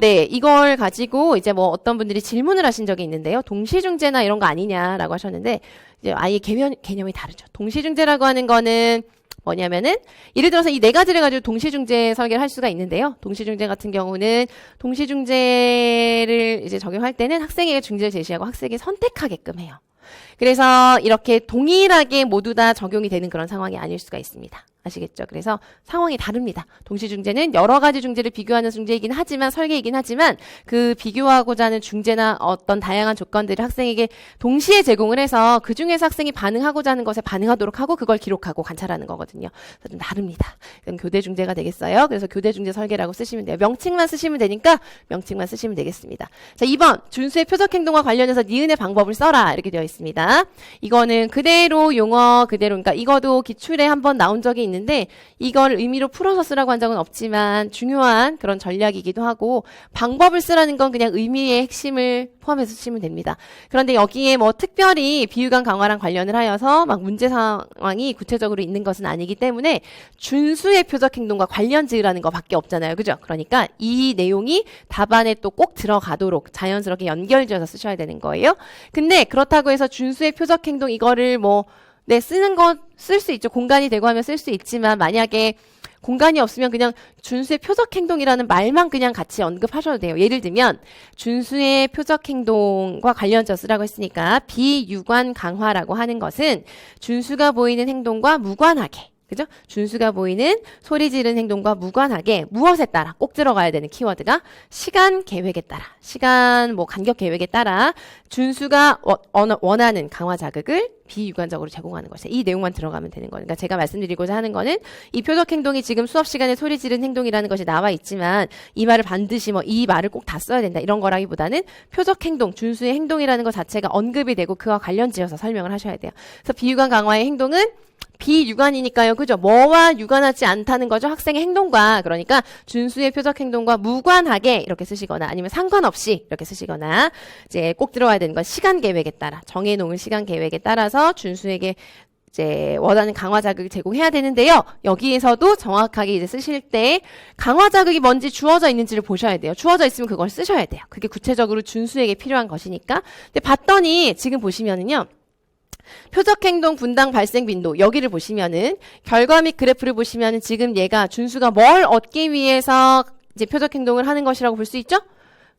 네. 이걸 가지고 이제 뭐 어떤 분들이 질문을 하신 적이 있는데요. 동시중재나 이런 거 아니냐라고 하셨는데, 이제 아예 개념이 다르죠. 동시중재라고 하는 거는 뭐냐면은, 예를 들어서 이 4가지를 가지고 동시중재 설계를 할 수가 있는데요. 동시중재 같은 경우는 동시중재를 이제 적용할 때는 학생에게 중재를 제시하고 학생이 선택하게끔 해요. 그래서 이렇게 동일하게 모두 다 적용이 되는 그런 상황이 아닐 수가 있습니다. 아시겠죠? 그래서 상황이 다릅니다. 동시중재는 여러 가지 중재를 비교하는 중재이긴 하지만 설계이긴 하지만 그 비교하고자 하는 중재나 어떤 다양한 조건들을 학생에게 동시에 제공을 해서 그 중에서 학생이 반응하고자 하는 것에 반응하도록 하고 그걸 기록하고 관찰하는 거거든요. 그래서 좀 다릅니다. 그럼 교대 중재가 되겠어요. 그래서 교대 중재 설계라고 쓰시면 돼요. 명칭만 쓰시면 되니까 명칭만 쓰시면 되겠습니다. 자, 2번 준수의 표적 행동과 관련해서 니은의 방법을 써라 이렇게 되어 있습니다. 이거는 그대로 용어 그대로 그러니까 이거도 기출에 한번 나온 적이 있는데 이걸 의미로 풀어서 쓰라고 한 적은 없지만 중요한 그런 전략이기도 하고 방법을 쓰라는 건 그냥 의미의 핵심을 포함해서 쓰시면 됩니다. 그런데 여기에 뭐 특별히 비유관 강화랑 관련을 하여서 막 문제 상황이 구체적으로 있는 것은 아니기 때문에 준수의 표적 행동과 관련 지으라는 것밖에 없잖아요. 그죠? 그러니까 이 내용이 답안에 또 꼭 들어가도록 자연스럽게 연결지어서 쓰셔야 되는 거예요. 근데 그렇다고 해서 준수의 표적 행동 이거를 뭐 쓰는 건 쓸 수 있죠. 공간이 되고 하면 쓸 수 있지만 만약에 공간이 없으면 그냥 준수의 표적 행동이라는 말만 그냥 같이 언급하셔도 돼요. 예를 들면 준수의 표적 행동과 관련해서 쓰라고 했으니까 비유관 강화라고 하는 것은 준수가 보이는 행동과 무관하게 그죠? 준수가 보이는 소리 지르는 행동과 무관하게 무엇에 따라 꼭 들어가야 되는 키워드가 시간 계획에 따라 시간 뭐 간격 계획에 따라 준수가 원하는 강화 자극을 비유관적으로 제공하는 것이에요. 이 내용만 들어가면 되는 거니까 제가 말씀드리고자 하는 거는 이 표적 행동이 지금 수업 시간에 소리 지르는 행동이라는 것이 나와 있지만 이 말을 반드시 뭐 이 말을 꼭 다 써야 된다 이런 거라기보다는 표적 행동, 준수의 행동이라는 것 자체가 언급이 되고 그와 관련 지어서 설명을 하셔야 돼요. 그래서 비유관 강화의 행동은 비유관이니까요. 그죠? 뭐와 유관하지 않다는 거죠. 학생의 행동과. 그러니까 준수의 표적 행동과 무관하게 이렇게 쓰시거나 아니면 상관없이 이렇게 쓰시거나 이제 꼭 들어와야 되는 건 시간 계획에 따라 정해놓은 시간 계획에 따라서 준수에게 이제 원하는 강화 자극을 제공해야 되는데요. 여기에서도 정확하게 이제 쓰실 때 강화 자극이 뭔지 주어져 있는지를 보셔야 돼요. 주어져 있으면 그걸 쓰셔야 돼요. 그게 구체적으로 준수에게 필요한 것이니까. 근데 봤더니 지금 보시면은요. 표적 행동 분당 발생 빈도 여기를 보시면은 결과 및 그래프를 보시면은 지금 얘가 준수가 뭘 얻기 위해서 이제 표적 행동을 하는 것이라고 볼 수 있죠?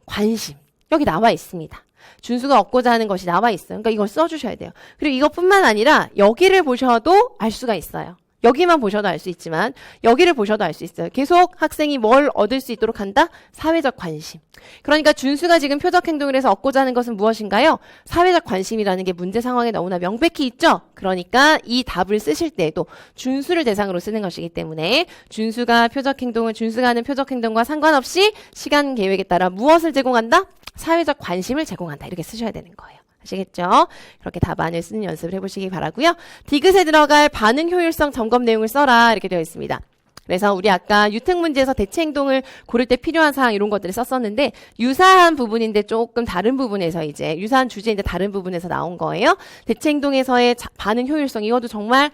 관심. 여기 나와 있습니다. 준수가 얻고자 하는 것이 나와 있어요. 그러니까 이걸 써주셔야 돼요. 그리고 이것뿐만 아니라 여기를 보셔도 알 수가 있어요. 여기만 보셔도 알 수 있지만 여기를 보셔도 알 수 있어요. 계속 학생이 뭘 얻을 수 있도록 한다? 사회적 관심. 그러니까 준수가 지금 표적 행동을 해서 얻고자 하는 것은 무엇인가요? 사회적 관심이라는 게 문제 상황에 너무나 명백히 있죠? 그러니까 이 답을 쓰실 때에도 준수를 대상으로 쓰는 것이기 때문에 준수가 하는 표적 행동과 상관없이 시간 계획에 따라 무엇을 제공한다? 사회적 관심을 제공한다. 이렇게 쓰셔야 되는 거예요. 아시겠죠? 그렇게 답안을 쓰는 연습을 해보시기 바라고요. 디귿에 들어갈 반응 효율성 점검 내용을 써라 이렇게 되어 있습니다. 그래서 우리 아까 유특 문제에서 대체 행동을 고를 때 필요한 사항 이런 것들을 썼었는데 유사한 부분인데 조금 다른 부분에서 이제 유사한 주제인데 다른 부분에서 나온 거예요. 대체 행동에서의 반응 효율성 이것도 정말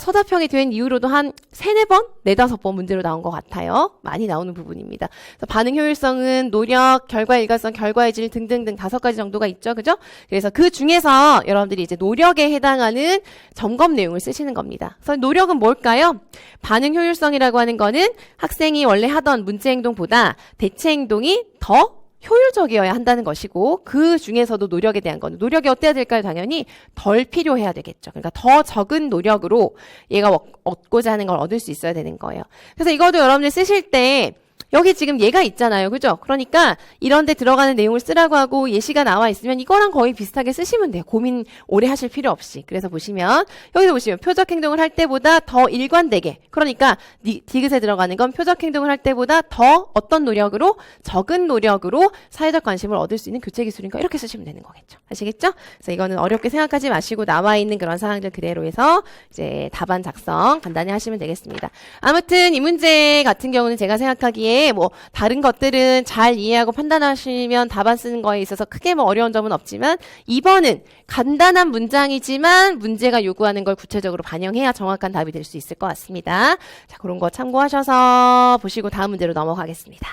서답형이 된 이후로도 한 3-4번? 4-5번 문제로 나온 것 같아요. 많이 나오는 부분입니다. 그래서 반응 효율성은 노력, 결과 일관성, 결과의 질 등등등 5가지 정도가 있죠. 그죠? 그래서 그 중에서 여러분들이 이제 노력에 해당하는 점검 내용을 쓰시는 겁니다. 그래서 노력은 뭘까요? 반응 효율성이라고 하는 거는 학생이 원래 하던 문제 행동보다 대체 행동이 더 효율적이어야 한다는 것이고 그 중에서도 노력에 대한 건 노력이 어때야 될까요? 당연히 덜 필요해야 되겠죠. 그러니까 더 적은 노력으로 얘가 얻고자 하는 걸 얻을 수 있어야 되는 거예요. 그래서 이것도 여러분들 쓰실 때 여기 지금 얘가 있잖아요. 그죠? 그러니까 이런 데 들어가는 내용을 쓰라고 하고 예시가 나와 있으면 이거랑 거의 비슷하게 쓰시면 돼요. 고민 오래 하실 필요 없이. 그래서 보시면 여기서 보시면 표적 행동을 할 때보다 더 일관되게 그러니까 디귿에 들어가는 건 표적 행동을 할 때보다 더 어떤 노력으로 적은 노력으로 사회적 관심을 얻을 수 있는 교체 기술인가 이렇게 쓰시면 되는 거겠죠. 아시겠죠? 그래서 이거는 어렵게 생각하지 마시고 나와 있는 그런 사항들 그대로 해서 이제 답안 작성 간단히 하시면 되겠습니다. 아무튼 이 문제 같은 경우는 제가 생각하기에 뭐 다른 것들은 잘 이해하고 판단하시면 답안 쓰는 거에 있어서 크게 뭐 어려운 점은 없지만 2번은 간단한 문장이지만 문제가 요구하는 걸 구체적으로 반영해야 정확한 답이 될 수 있을 것 같습니다. 자, 그런 거 참고하셔서 보시고 다음 문제로 넘어가겠습니다.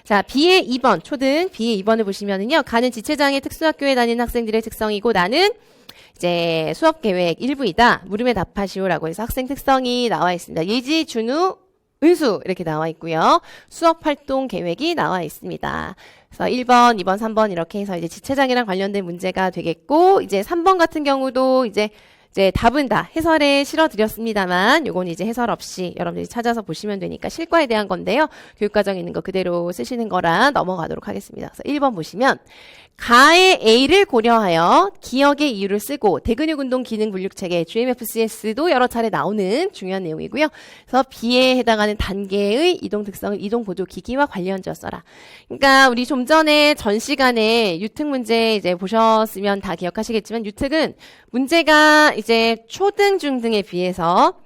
자, B의 2번, 초등 B의 2번을 보시면은요. 가는 지체장애 특수학교에 다니는 학생들의 특성이고 나는 이제 수업 계획 일부이다. 물음에 답하시오라고 해서 학생 특성이 나와 있습니다. 예지, 준우, 은수 이렇게 나와 있고요. 수업 활동 계획이 나와 있습니다. 그래서 1번, 2번, 3번 이렇게 해서 이제 지체장애랑 관련된 문제가 되겠고 이제 3번 같은 경우도 이제 답은 다 해설에 실어드렸습니다만 요건 이제 해설 없이 여러분들이 찾아서 보시면 되니까 실과에 대한 건데요. 교육과정에 있는 거 그대로 쓰시는 거라 넘어가도록 하겠습니다. 그래서 1번 보시면 가의 A를 고려하여 기억의 이유를 쓰고 대근육운동 기능 분류체계 GMFCS도 여러 차례 나오는 중요한 내용이고요. 그래서 B에 해당하는 단계의 이동 특성을 이동 보조 기기와 관련지어 써라. 그러니까 우리 좀 전에 전 시간에 유특 문제 이제 보셨으면 다 기억하시겠지만 유특은 문제가 이제 초등 중등에 비해서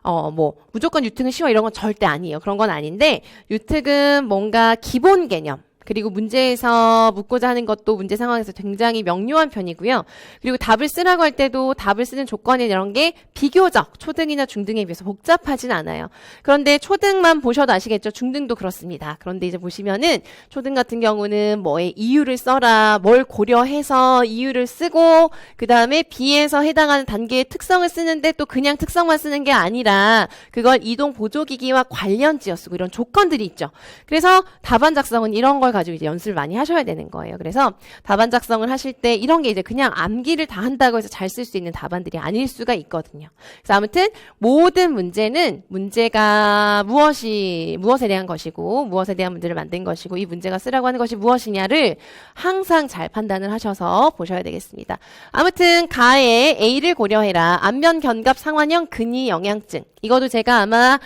뭐 무조건 유특은 쉬워 이런 건 절대 아니에요. 그런 건 아닌데 유특은 뭔가 기본 개념 그리고 문제에서 묻고자 하는 것도 문제 상황에서 굉장히 명료한 편이고요. 그리고 답을 쓰라고 할 때도 답을 쓰는 조건이 이런 게 비교적 초등이나 중등에 비해서 복잡하진 않아요. 그런데 초등만 보셔도 아시겠죠? 중등도 그렇습니다. 그런데 이제 보시면은 초등 같은 경우는 뭐에 이유를 써라, 뭘 고려해서 이유를 쓰고 그 다음에 B에서 해당하는 단계의 특성을 쓰는데 또 그냥 특성만 쓰는 게 아니라 그걸 이동 보조기기와 관련지어 쓰고 이런 조건들이 있죠. 그래서 답안 작성은 이런 걸 가지고 이제 연습을 많이 하셔야 되는 거예요. 그래서 답안 작성을 하실 때 이런 게 이제 그냥 암기를 다 한다고 해서 잘 쓸 수 있는 답안들이 아닐 수가 있거든요. 그래서 아무튼 모든 문제는 문제가 무엇에 대한 것이고 무엇에 대한 문제를 만든 것이고 이 문제가 쓰라고 하는 것이 무엇이냐를 항상 잘 판단을 하셔서 보셔야 되겠습니다. 아무튼 가에 A를 고려해라. 안면 견갑 상완형 근위 영양증. 이것도 제가 아마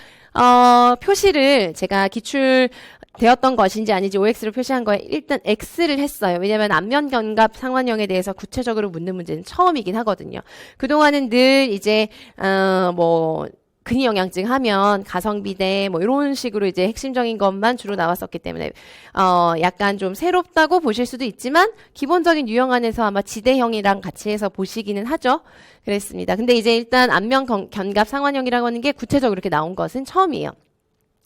표시를 제가 기출 되었던 것인지 아닌지 OX로 표시한 거에 일단 X를 했어요. 왜냐하면 안면 견갑 상완형에 대해서 구체적으로 묻는 문제는 처음이긴 하거든요. 그동안은 늘 이제 뭐 근위 영양증 하면 가성비대 뭐 이런 식으로 이제 핵심적인 것만 주로 나왔었기 때문에 약간 좀 새롭다고 보실 수도 있지만 기본적인 유형 안에서 아마 지대형이랑 같이 해서 보시기는 하죠. 그랬습니다. 근데 이제 일단 안면 견갑 상완형이라고 하는 게 구체적으로 이렇게 나온 것은 처음이에요.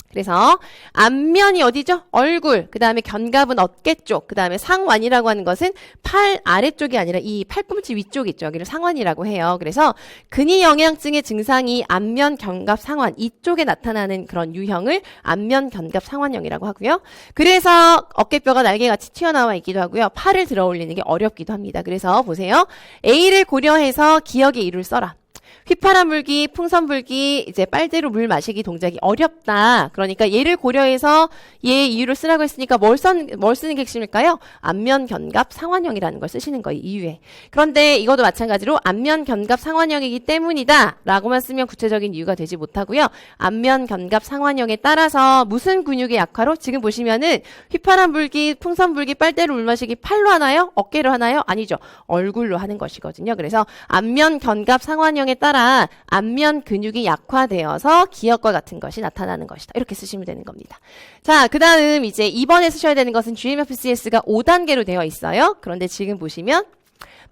그래서 앞면이 어디죠? 얼굴, 그 다음에 견갑은 어깨 쪽, 그 다음에 상완이라고 하는 것은 팔 아래쪽이 아니라 이 팔꿈치 위쪽 있죠. 여기를 상완이라고 해요. 그래서 근위 영양증의 증상이 앞면 견갑 상완 이쪽에 나타나는 그런 유형을 앞면 견갑 상완형이라고 하고요. 그래서 어깨뼈가 날개같이 튀어나와 있기도 하고요. 팔을 들어 올리는 게 어렵기도 합니다. 그래서 보세요. A를 고려해서 기억의 이유를 써라. 휘파람 불기, 풍선 불기, 이제 빨대로 물 마시기 동작이 어렵다. 그러니까 얘를 고려해서 얘의 이유를 쓰라고 했으니까 뭘 쓰는 게 핵심일까요? 앞면 견갑 상완형이라는 걸 쓰시는 거예요. 이유에. 그런데 이것도 마찬가지로 앞면 견갑 상완형이기 때문이다 라고만 쓰면 구체적인 이유가 되지 못하고요. 앞면 견갑 상완형에 따라서 무슨 근육의 약화로? 지금 보시면은 휘파람 불기, 풍선 불기, 빨대로 물 마시기 팔로 하나요? 어깨로 하나요? 아니죠. 얼굴로 하는 것이거든요. 그래서 앞면 견갑 상완형에 따라 앞면 근육이 약화되어서 기역과 같은 것이 나타나는 것이다. 이렇게 쓰시면 되는 겁니다. 자, 그 다음 이제 2번에 쓰셔야 되는 것은 GMFCS가 5단계로 되어 있어요. 그런데 지금 보시면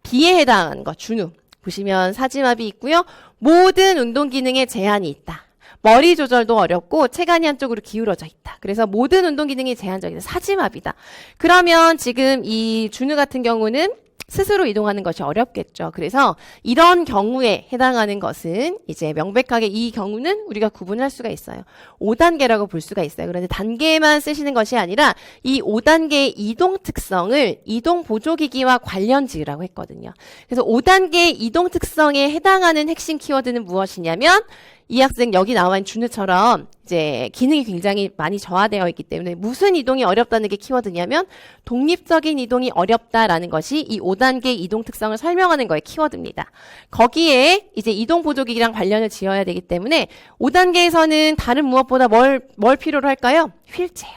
B에 해당하는 것, 준우. 보시면 사지마비 있고요. 모든 운동 기능에 제한이 있다. 머리 조절도 어렵고 체간이 한쪽으로 기울어져 있다. 그래서 모든 운동 기능이 제한적이다. 사지마비다. 그러면 지금 이 준우 같은 경우는 스스로 이동하는 것이 어렵겠죠. 그래서 이런 경우에 해당하는 것은 이제 명백하게 이 경우는 우리가 구분할 수가 있어요. 5단계라고 볼 수가 있어요. 그런데 단계만 쓰시는 것이 아니라 이 5단계의 이동 특성을 이동 보조기기와 관련 지으라고 했거든요. 그래서 5단계의 이동 특성에 해당하는 핵심 키워드는 무엇이냐면 이 학생 여기 나와 있는 준우처럼 이제 기능이 굉장히 많이 저하되어 있기 때문에 무슨 이동이 어렵다는 게 키워드냐면 독립적인 이동이 어렵다라는 것이 이 5단계 이동 특성을 설명하는 거의 키워드입니다. 거기에 이제 이동 보조기기랑 관련을 지어야 되기 때문에 5단계에서는 다른 무엇보다 뭘 필요로 할까요? 휠체어.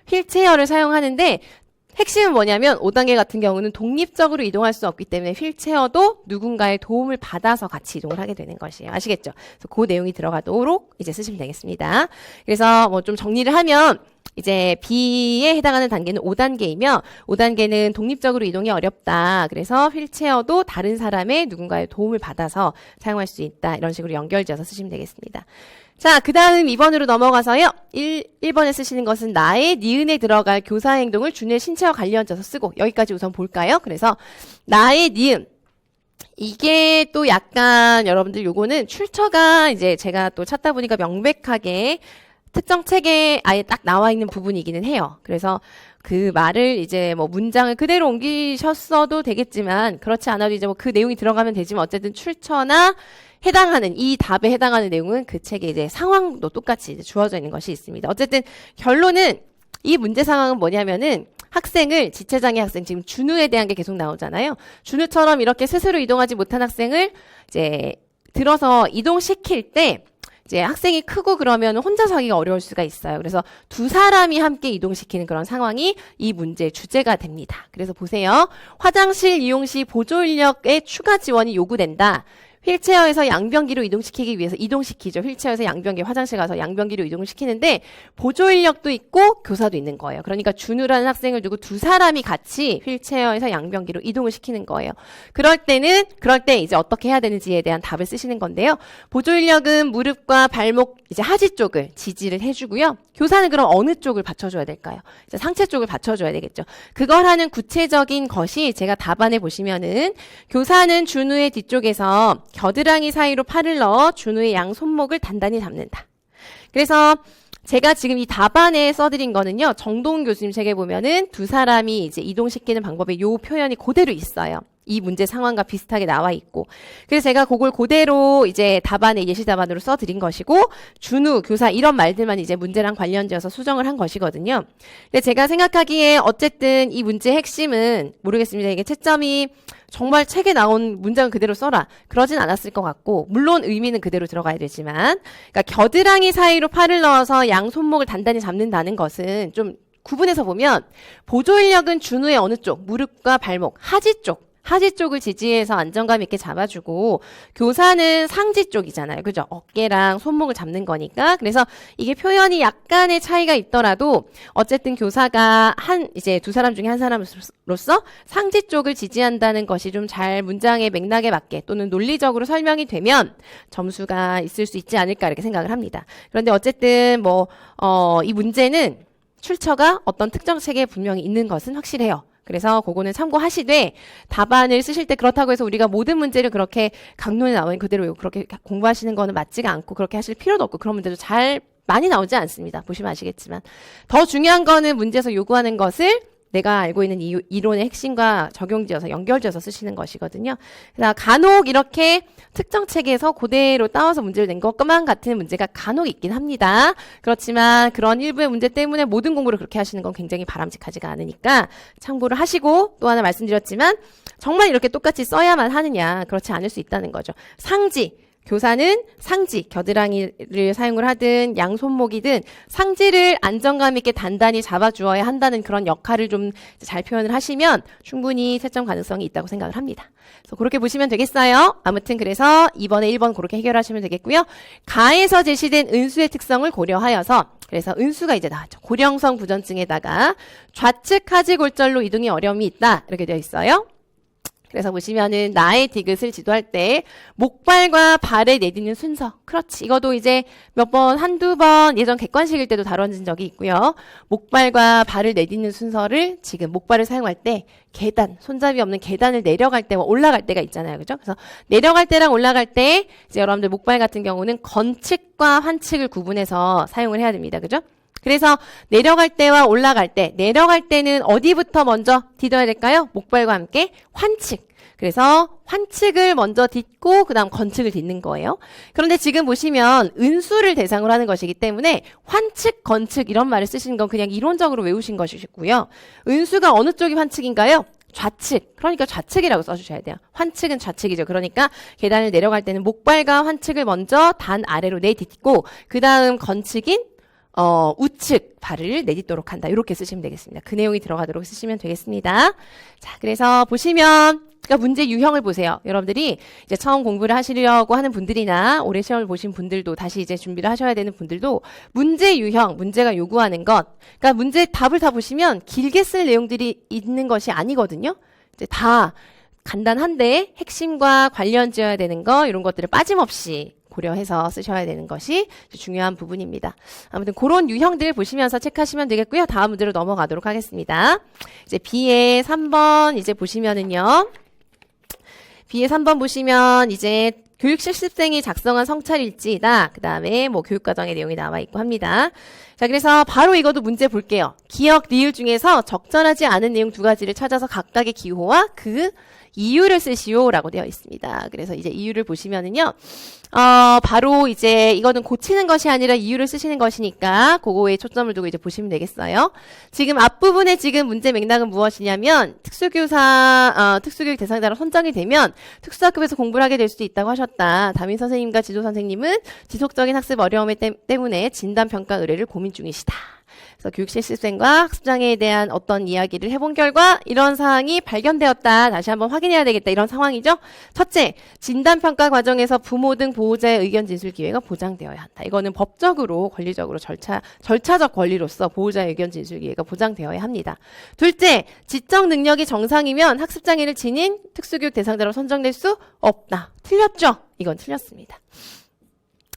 휠체어를 사용하는데 핵심은 뭐냐면 5단계 같은 경우는 독립적으로 이동할 수 없기 때문에 휠체어도 누군가의 도움을 받아서 같이 이동을 하게 되는 것이에요. 아시겠죠? 그래서 그 내용이 들어가도록 이제 쓰시면 되겠습니다. 그래서 뭐 좀 정리를 하면 이제 B에 해당하는 단계는 5단계이며 5단계는 독립적으로 이동이 어렵다. 그래서 휠체어도 다른 사람의 누군가의 도움을 받아서 사용할 수 있다. 이런 식으로 연결지어서 쓰시면 되겠습니다. 자, 그 다음 2번으로 넘어가서요. 1번에 쓰시는 것은 나의 니은에 들어갈 교사 행동을 준의 신체와 관련져서 쓰고 여기까지 우선 볼까요? 그래서 나의 니은 이게 또 약간 여러분들 요거는 출처가 이제 제가 또 찾다 보니까 명백하게 특정 책에 아예 딱 나와 있는 부분이기는 해요. 그래서 그 말을 이제 뭐 문장을 그대로 옮기셨어도 되겠지만 그렇지 않아도 이제 뭐 그 내용이 들어가면 되지만 어쨌든 출처나 해당하는 이 답에 해당하는 내용은 그 책에 이제 상황도 똑같이 이제 주어져 있는 것이 있습니다. 어쨌든 결론은 이 문제 상황은 뭐냐면은 학생을 지체장애 학생 지금 준우에 대한 게 계속 나오잖아요. 준우처럼 이렇게 스스로 이동하지 못한 학생을 이제 들어서 이동시킬 때 이제 학생이 크고 그러면 혼자서 하기가 어려울 수가 있어요. 그래서 두 사람이 함께 이동시키는 그런 상황이 이 문제의 주제가 됩니다. 그래서 보세요. 화장실 이용 시 보조 인력의 추가 지원이 요구된다. 휠체어에서 양변기로 이동시키기 위해서 이동시키죠. 휠체어에서 양변기, 화장실 가서 양변기로 이동을 시키는데 보조 인력도 있고 교사도 있는 거예요. 그러니까 준우라는 학생을 두고 두 사람이 같이 휠체어에서 양변기로 이동을 시키는 거예요. 그럴 때 이제 어떻게 해야 되는지에 대한 답을 쓰시는 건데요. 보조 인력은 무릎과 발목 이제 하지 쪽을 지지를 해주고요. 교사는 그럼 어느 쪽을 받쳐줘야 될까요? 이제 상체 쪽을 받쳐줘야 되겠죠. 그걸 하는 구체적인 것이 제가 답안에 보시면은 교사는 준우의 뒤쪽에서 겨드랑이 사이로 팔을 넣어 준우의 양 손목을 단단히 잡는다. 그래서 제가 지금 이 답안에 써드린 거는요. 정동훈 교수님 책에 보면은 두 사람이 이제 이동시키는 방법에 요 표현이 그대로 있어요. 이 문제 상황과 비슷하게 나와 있고. 그래서 제가 그걸 그대로 이제 답안에 예시 답안으로 써드린 것이고, 준우, 교사 이런 말들만 이제 문제랑 관련지어서 수정을 한 것이거든요. 근데 제가 생각하기에 어쨌든 이 문제의 핵심은 모르겠습니다. 이게 채점이 정말 책에 나온 문장은 그대로 써라. 그러진 않았을 것 같고, 물론 의미는 그대로 들어가야 되지만, 그러니까 겨드랑이 사이로 팔을 넣어서 양 손목을 단단히 잡는다는 것은 좀 구분해서 보면 보조 인력은 준우의 어느 쪽, 무릎과 발목, 하지 쪽을 지지해서 안정감 있게 잡아주고 교사는 상지 쪽이잖아요. 그죠? 어깨랑 손목을 잡는 거니까. 그래서 이게 표현이 약간의 차이가 있더라도 어쨌든 교사가 이제 두 사람 중에 한 사람으로서 상지 쪽을 지지한다는 것이 좀 잘 문장의 맥락에 맞게 또는 논리적으로 설명이 되면 점수가 있을 수 있지 않을까 이렇게 생각을 합니다. 그런데 어쨌든 이 문제는 출처가 어떤 특정 책에 분명히 있는 것은 확실해요. 그래서 그거는 참고하시되 답안을 쓰실 때 그렇다고 해서 우리가 모든 문제를 그렇게 강론에 나오는 그대로 그렇게 공부하시는 거는 맞지가 않고 그렇게 하실 필요도 없고 그런 문제도 잘 많이 나오지 않습니다. 보시면 아시겠지만. 더 중요한 거는 문제에서 요구하는 것을 내가 알고 있는 이론의 핵심과 적용지어서 연결지어서 쓰시는 것이거든요. 그래서 간혹 이렇게 특정 책에서 그대로 따와서 문제를 낸 것만 같은 문제가 간혹 있긴 합니다. 그렇지만 그런 일부의 문제 때문에 모든 공부를 그렇게 하시는 건 굉장히 바람직하지가 않으니까 참고를 하시고 또 하나 말씀드렸지만 정말 이렇게 똑같이 써야만 하느냐 그렇지 않을 수 있다는 거죠. 상지. 교사는 상지, 겨드랑이를 사용을 하든 양손목이든 상지를 안정감 있게 단단히 잡아주어야 한다는 그런 역할을 좀 잘 표현을 하시면 충분히 채점 가능성이 있다고 생각을 합니다. 그래서 그렇게 보시면 되겠어요. 아무튼 그래서 2번에 1번 그렇게 해결하시면 되겠고요. 가에서 제시된 은수의 특성을 고려하여서 그래서 은수가 이제 나왔죠. 고령성 부전증에다가 좌측 하지 골절로 이동이 어려움이 있다. 이렇게 되어 있어요. 그래서 보시면은 나의 디귿을 지도할 때 목발과 발을 내딛는 순서. 그렇지. 이것도 이제 몇 번, 한두 번 예전 객관식일 때도 다뤄진 적이 있고요. 목발과 발을 내딛는 순서를 지금 목발을 사용할 때 계단, 손잡이 없는 계단을 내려갈 때와 올라갈 때가 있잖아요. 그죠? 그래서 내려갈 때랑 올라갈 때 이제 여러분들 목발 같은 경우는 건측과 환측을 구분해서 사용을 해야 됩니다. 그죠? 그래서 내려갈 때와 올라갈 때, 내려갈 때는 어디부터 먼저 디뎌야 될까요? 목발과 함께 환측. 그래서 환측을 먼저 딛고 그 다음 건측을 딛는 거예요. 그런데 지금 보시면 은수를 대상으로 하는 것이기 때문에 환측, 건측 이런 말을 쓰시는 건 그냥 이론적으로 외우신 것이고요. 은수가 어느 쪽이 환측인가요? 좌측. 그러니까 좌측이라고 써주셔야 돼요. 환측은 좌측이죠. 그러니까 계단을 내려갈 때는 목발과 환측을 먼저 단 아래로 내딛고 그 다음 건측인 우측 발을 내딛도록 한다. 이렇게 쓰시면 되겠습니다. 그 내용이 들어가도록 쓰시면 되겠습니다. 자, 그래서 보시면 그러니까 문제 유형을 보세요. 여러분들이 이제 처음 공부를 하시려고 하는 분들이나 올해 시험을 보신 분들도 다시 이제 준비를 하셔야 되는 분들도 문제 유형, 문제가 요구하는 것. 그러니까 문제 답을 다 보시면 길게 쓸 내용들이 있는 것이 아니거든요. 이제 다 간단한데 핵심과 관련 지어야 되는 거 이런 것들을 빠짐없이 고려해서 쓰셔야 되는 것이 중요한 부분입니다. 아무튼 그런 유형들 보시면서 체크하시면 되겠고요. 다음 문제로 넘어가도록 하겠습니다. 이제 B의 3번 이제 보시면은요. B의 3번 보시면 이제 교육 실습생이 작성한 성찰일지이다. 그 다음에 뭐 교육과정의 내용이 나와 있고 합니다. 자, 그래서 바로 이것도 문제 볼게요. 기억, 리을 중에서 적절하지 않은 내용 두 가지를 찾아서 각각의 기호와 그 이유를 쓰시오라고 되어 있습니다. 그래서 이제 이유를 보시면은요. 바로 이제 이거는 고치는 것이 아니라 이유를 쓰시는 것이니까 그거에 초점을 두고 이제 보시면 되겠어요. 지금 앞부분에 지금 문제 맥락은 무엇이냐면 특수교육 대상자로 선정이 되면 특수학급에서 공부를 하게 될 수도 있다고 하셨다. 담임 선생님과 지도 선생님은 지속적인 학습 어려움 때문에 진단평가 의뢰를 고민 중이시다. 그래서 교육실습생과 학습장애에 대한 어떤 이야기를 해본 결과 이런 사항이 발견되었다. 다시 한번 확인해야 되겠다. 이런 상황이죠. 첫째, 진단평가 과정에서 부모 등 보호자의 의견 진술 기회가 보장되어야 한다. 이거는 법적으로 권리적으로 절차적 권리로서 보호자의 의견 진술 기회가 보장되어야 합니다. 둘째, 지적 능력이 정상이면 학습장애를 지닌 특수교육 대상자로 선정될 수 없다. 틀렸죠? 이건 틀렸습니다.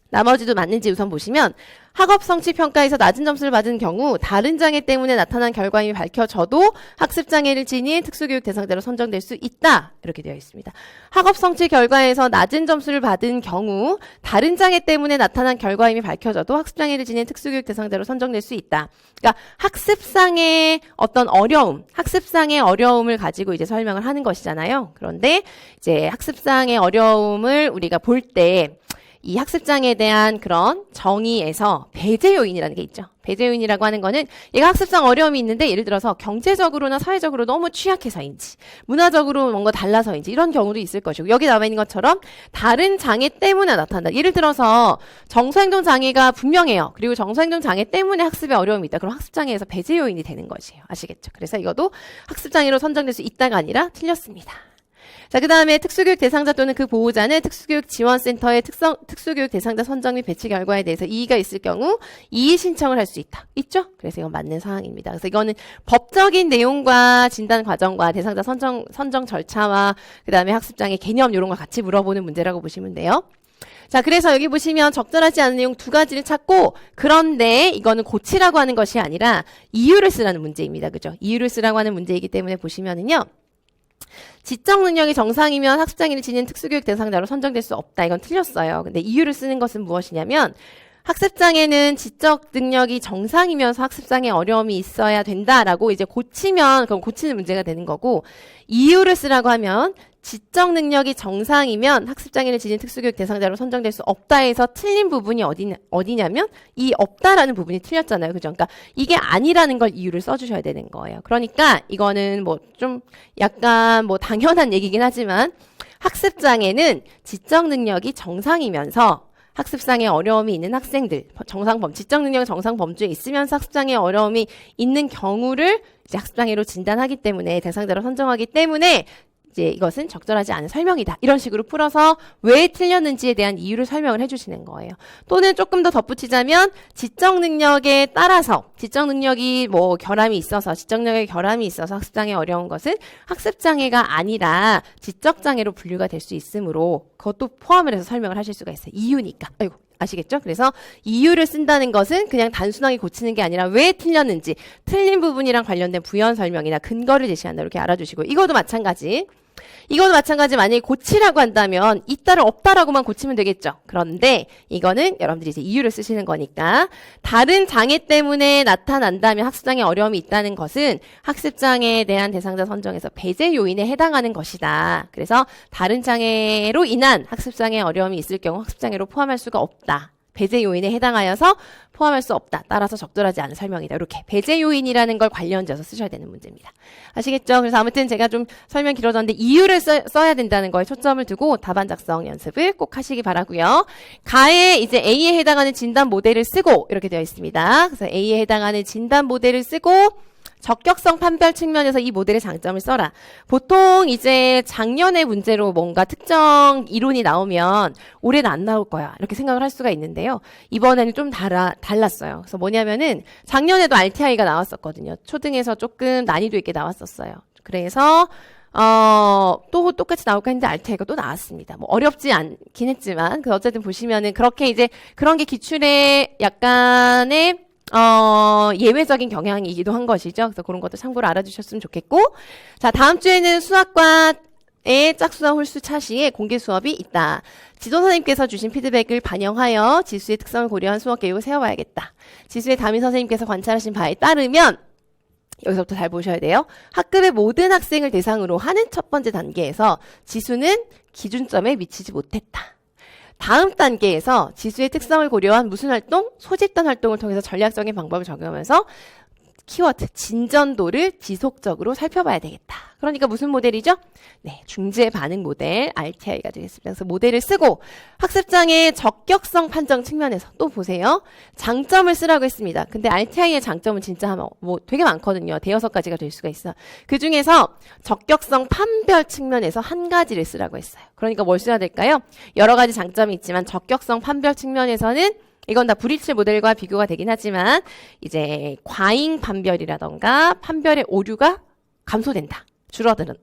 나머지도 맞는지 우선 보시면 학업 성취 평가에서 낮은 점수를 받은 경우 다른 장애 때문에 나타난 결과임이 밝혀져도 학습 장애를 지닌 특수교육 대상자로 선정될 수 있다. 이렇게 되어 있습니다. 학업 성취 결과에서 낮은 점수를 받은 경우 다른 장애 때문에 나타난 결과임이 밝혀져도 학습 장애를 지닌 특수교육 대상자로 선정될 수 있다. 그러니까 학습상의 어떤 어려움, 학습상의 어려움을 가지고 이제 설명을 하는 것이잖아요. 그런데 이제 학습상의 어려움을 우리가 볼 때 이 학습장애에 대한 그런 정의에서 배제 요인이라는 게 있죠. 배제 요인이라고 하는 거는 얘가 학습상 어려움이 있는데 예를 들어서 경제적으로나 사회적으로 너무 취약해서인지 문화적으로 뭔가 달라서인지 이런 경우도 있을 것이고 여기 나와 있는 것처럼 다른 장애 때문에 나타난다. 예를 들어서 정서행동 장애가 분명해요. 그리고 정서행동 장애 때문에 학습에 어려움이 있다. 그럼 학습장애에서 배제 요인이 되는 것이에요. 아시겠죠? 그래서 이것도 학습장애로 선정될 수 있다가 아니라 틀렸습니다. 자, 그 다음에 특수교육 대상자 또는 그 보호자는 특수교육 지원센터의 특수교육 대상자 선정 및 배치 결과에 대해서 이의가 있을 경우 이의 신청을 할 수 있다. 있죠? 그래서 이건 맞는 사항입니다. 그래서 이거는 법적인 내용과 진단 과정과 대상자 선정 절차와 그 다음에 학습장애 개념 이런 거 같이 물어보는 문제라고 보시면 돼요. 자, 그래서 여기 보시면 적절하지 않은 내용 두 가지를 찾고 그런데 이거는 고치라고 하는 것이 아니라 이유를 쓰라는 문제입니다. 그죠? 이유를 쓰라고 하는 문제이기 때문에 보시면은요. 지적 능력이 정상이면 학습장애를 지닌 특수교육 대상자로 선정될 수 없다. 이건 틀렸어요. 근데 이유를 쓰는 것은 무엇이냐면 학습장애는 지적 능력이 정상이면서 학습장애 어려움이 있어야 된다라고 이제 고치면 그럼 고치는 문제가 되는 거고 이유를 쓰라고 하면 지적 능력이 정상이면 학습장애를 지닌 특수교육 대상자로 선정될 수 없다 해서 틀린 부분이 어디냐면 이 없다라는 부분이 틀렸잖아요. 그죠? 그러니까 이게 아니라는 걸 이유를 써주셔야 되는 거예요. 그러니까 이거는 뭐 좀 약간 뭐 당연한 얘기긴 하지만 학습장애는 지적 능력이 정상이면서 학습상의 어려움이 있는 학생들, 지적 능력이 정상 범주에 있으면서 학습장애 어려움이 있는 경우를 이제 학습장애로 진단하기 때문에 대상자로 선정하기 때문에 이제 이것은 적절하지 않은 설명이다. 이런 식으로 풀어서 왜 틀렸는지에 대한 이유를 설명을 해주시는 거예요. 또는 조금 더 덧붙이자면 지적 능력에 따라서 지적 능력이 뭐 결함이 있어서 학습장애 어려운 것은 학습장애가 아니라 지적장애로 분류가 될 수 있으므로 그것도 포함을 해서 설명을 하실 수가 있어요. 이유니까. 아이고. 아시겠죠? 그래서 이유를 쓴다는 것은 그냥 단순하게 고치는 게 아니라 왜 틀렸는지 틀린 부분이랑 관련된 부연 설명이나 근거를 제시한다. 이렇게 알아주시고 이것도 마찬가지 만약에 고치라고 한다면 있다를 없다라고만 고치면 되겠죠. 그런데 이거는 여러분들이 이제 이유를 쓰시는 거니까 다른 장애 때문에 나타난다면 학습장애 어려움이 있다는 것은 학습장애에 대한 대상자 선정에서 배제 요인에 해당하는 것이다. 그래서 다른 장애로 인한 학습장애 어려움이 있을 경우 학습장애로 포함할 수가 없다. 배제 요인에 해당하여서 포함할 수 없다. 따라서 적절하지 않은 설명이다. 이렇게 배제 요인이라는 걸 관련지어서 쓰셔야 되는 문제입니다. 아시겠죠? 그래서 아무튼 제가 좀 설명 길어졌는데 이유를 써야 된다는 거에 초점을 두고 답안 작성 연습을 꼭 하시기 바라고요. 가에 이제 A에 해당하는 진단 모델을 쓰고 이렇게 되어 있습니다. 그래서 A에 해당하는 진단 모델을 쓰고 적격성 판별 측면에서 이 모델의 장점을 써라. 보통 이제 작년의 문제로 뭔가 특정 이론이 나오면 올해는 안 나올 거야. 이렇게 생각을 할 수가 있는데요. 이번에는 좀 달랐어요. 그래서 뭐냐면은 작년에도 RTI가 나왔었거든요. 초등에서 조금 난이도 있게 나왔었어요. 그래서 또 똑같이 나올까 했는데 RTI가 또 나왔습니다. 뭐 어렵지 않긴 했지만 어쨌든 보시면은 그렇게 이제 그런 게 기출에 약간의 예외적인 경향이기도 한 것이죠. 그래서 그런 것도 참고로 알아주셨으면 좋겠고. 자, 다음 주에는 수학과의 짝수와 홀수 차시에 공개 수업이 있다. 지도선생님께서 주신 피드백을 반영하여 지수의 특성을 고려한 수업 계획을 세워봐야겠다. 지수의 담임 선생님께서 관찰하신 바에 따르면 여기서부터 잘 보셔야 돼요. 학급의 모든 학생을 대상으로 하는 첫 번째 단계에서 지수는 기준점에 미치지 못했다. 다음 단계에서 지수의 특성을 고려한 무슨 활동? 소집단 활동을 통해서 전략적인 방법을 적용하면서 키워드, 진전도를 지속적으로 살펴봐야 되겠다. 그러니까 무슨 모델이죠? 네, 중재 반응 모델 RTI가 되겠습니다. 그래서 모델을 쓰고 학습장애 적격성 판정 측면에서 또 보세요. 장점을 쓰라고 했습니다. 근데 RTI의 장점은 진짜 뭐 되게 많거든요. 대여섯 가지가 될 수가 있어. 그 중에서 적격성 판별 측면에서 한 가지를 쓰라고 했어요. 그러니까 뭘 써야 될까요? 여러 가지 장점이 있지만 적격성 판별 측면에서는 이건 다 브리츠 모델과 비교가 되긴 하지만 이제 과잉 판별이라던가 판별의 오류가 감소된다. 줄어드는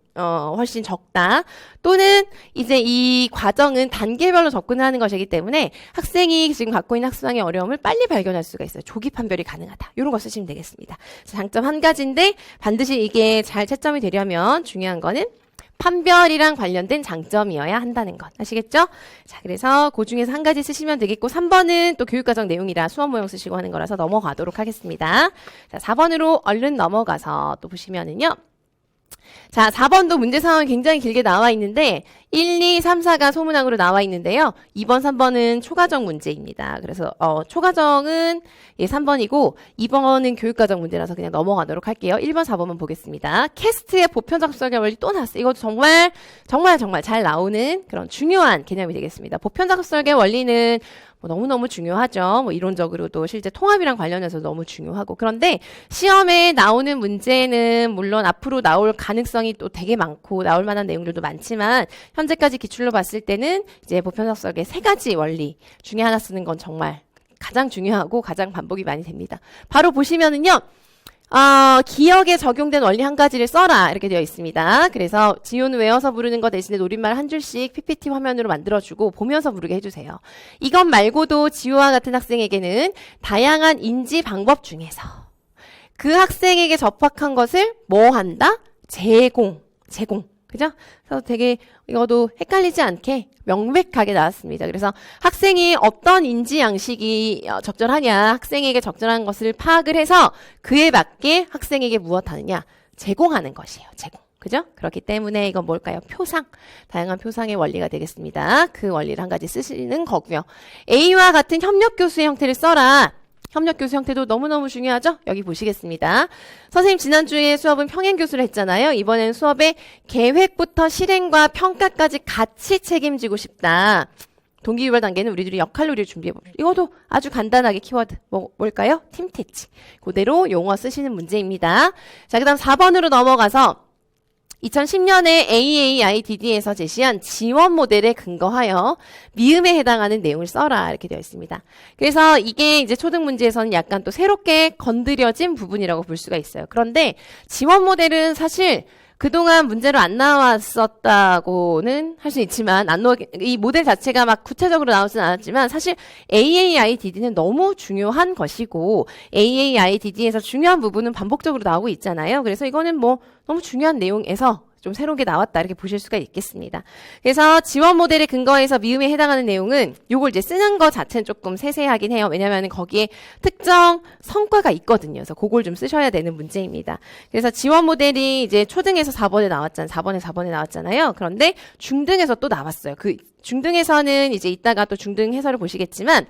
훨씬 적다. 또는 이제 이 과정은 단계별로 접근하는 것이기 때문에 학생이 지금 갖고 있는 학습상의 어려움을 빨리 발견할 수가 있어요. 조기 판별이 가능하다. 이런 거 쓰시면 되겠습니다. 장점 한 가지인데 반드시 이게 잘 채점이 되려면 중요한 거는 판별이랑 관련된 장점이어야 한다는 것. 아시겠죠? 자, 그래서 그 중에서 한 가지 쓰시면 되겠고 3번은 또 교육과정 내용이라 수업 모형 쓰시고 하는 거라서 넘어가도록 하겠습니다. 자, 4번으로 얼른 넘어가서 또 보시면은요. 자, 4번도 문제 상황이 굉장히 길게 나와 있는데 1, 2, 3, 4가 소문항으로 나와 있는데요. 2번, 3번은 초과정 문제입니다. 그래서 초과정은 3번이고 2번은 교육과정 문제라서 그냥 넘어가도록 할게요. 1번, 4번만 보겠습니다. 캐스트의 보편 작업설계 원리 또 나왔어요. 이것도 정말 잘 나오는 그런 중요한 개념이 되겠습니다. 보편 작업설계 원리는 너무너무 중요하죠. 이론적으로도 실제 통합이랑 관련해서 너무 중요하고. 그런데 시험에 나오는 문제는 물론 앞으로 나올 가능성이 또 되게 많고 나올 만한 내용들도 많지만 현재까지 기출로 봤을 때는 이제 보편작설계 3가지 원리 중에 하나 쓰는 건 정말 가장 중요하고 가장 반복이 많이 됩니다. 바로 보시면은요. 기억에 적용된 원리 한 가지를 써라 이렇게 되어 있습니다. 그래서 지효는 외워서 부르는 거 대신에 노랫말 한 줄씩 PPT 화면으로 만들어주고 보면서 부르게 해주세요. 이것 말고도 지효와 같은 학생에게는 다양한 인지 방법 중에서 그 학생에게 접학한 것을 뭐 한다? 제공. 그죠? 그래서 되게 이것도 헷갈리지 않게 명백하게 나왔습니다. 그래서 학생이 어떤 인지 양식이 적절하냐, 학생에게 적절한 것을 파악을 해서 그에 맞게 학생에게 무엇 하느냐, 제공하는 것이에요. 제공. 그죠? 그렇기 때문에 이건 뭘까요? 표상. 다양한 표상의 원리가 되겠습니다. 그 원리를 한 가지 쓰시는 거고요. A와 같은 협력교수의 형태를 써라. 협력교수 형태도 너무너무 중요하죠? 여기 보시겠습니다. 선생님 지난주에 수업은 평행교수를 했잖아요. 이번에는 수업의 계획부터 실행과 평가까지 같이 책임지고 싶다. 동기유발 단계는 우리들이 역할놀이를 준비해봅니다. 이것도 아주 간단하게 키워드. 뭘까요? 팀태치. 그대로 용어 쓰시는 문제입니다. 자, 그 다음 4번으로 넘어가서 2010년에 AAIDD에서 제시한 지원 모델에 근거하여 미음에 해당하는 내용을 써라 이렇게 되어 있습니다. 그래서 이게 이제 초등 문제에서는 약간 또 새롭게 건드려진 부분이라고 볼 수가 있어요. 그런데 지원 모델은 사실 그동안 문제로 안 나왔었다고는 할 수 있지만 이 모델 자체가 막 구체적으로 나오진 않았지만 사실 AAIDD는 너무 중요한 것이고 AAIDD에서 중요한 부분은 반복적으로 나오고 있잖아요. 그래서 이거는 너무 중요한 내용에서 좀 새롭게 나왔다 이렇게 보실 수가 있겠습니다. 그래서 지원 모델에 근거해서 미음에 해당하는 내용은 요걸 이제 쓰는 거 자체는 조금 세세하긴 해요. 왜냐하면 거기에 특정 성과가 있거든요. 그래서 그걸 좀 쓰셔야 되는 문제입니다. 그래서 지원 모델이 이제 초등에서 4번에 나왔잖아요. 그런데 중등에서 또 나왔어요. 그 중등에서는 이제 이따가 또 중등 해설을 보시겠지만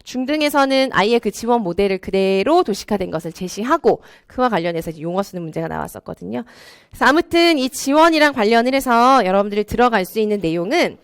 중등에서는 아예 그 지원 모델을 그대로 도식화된 것을 제시하고 그와 관련해서 용어 쓰는 문제가 나왔었거든요. 그래서 아무튼 이 지원이랑 관련을 해서 여러분들이 들어갈 수 있는 내용은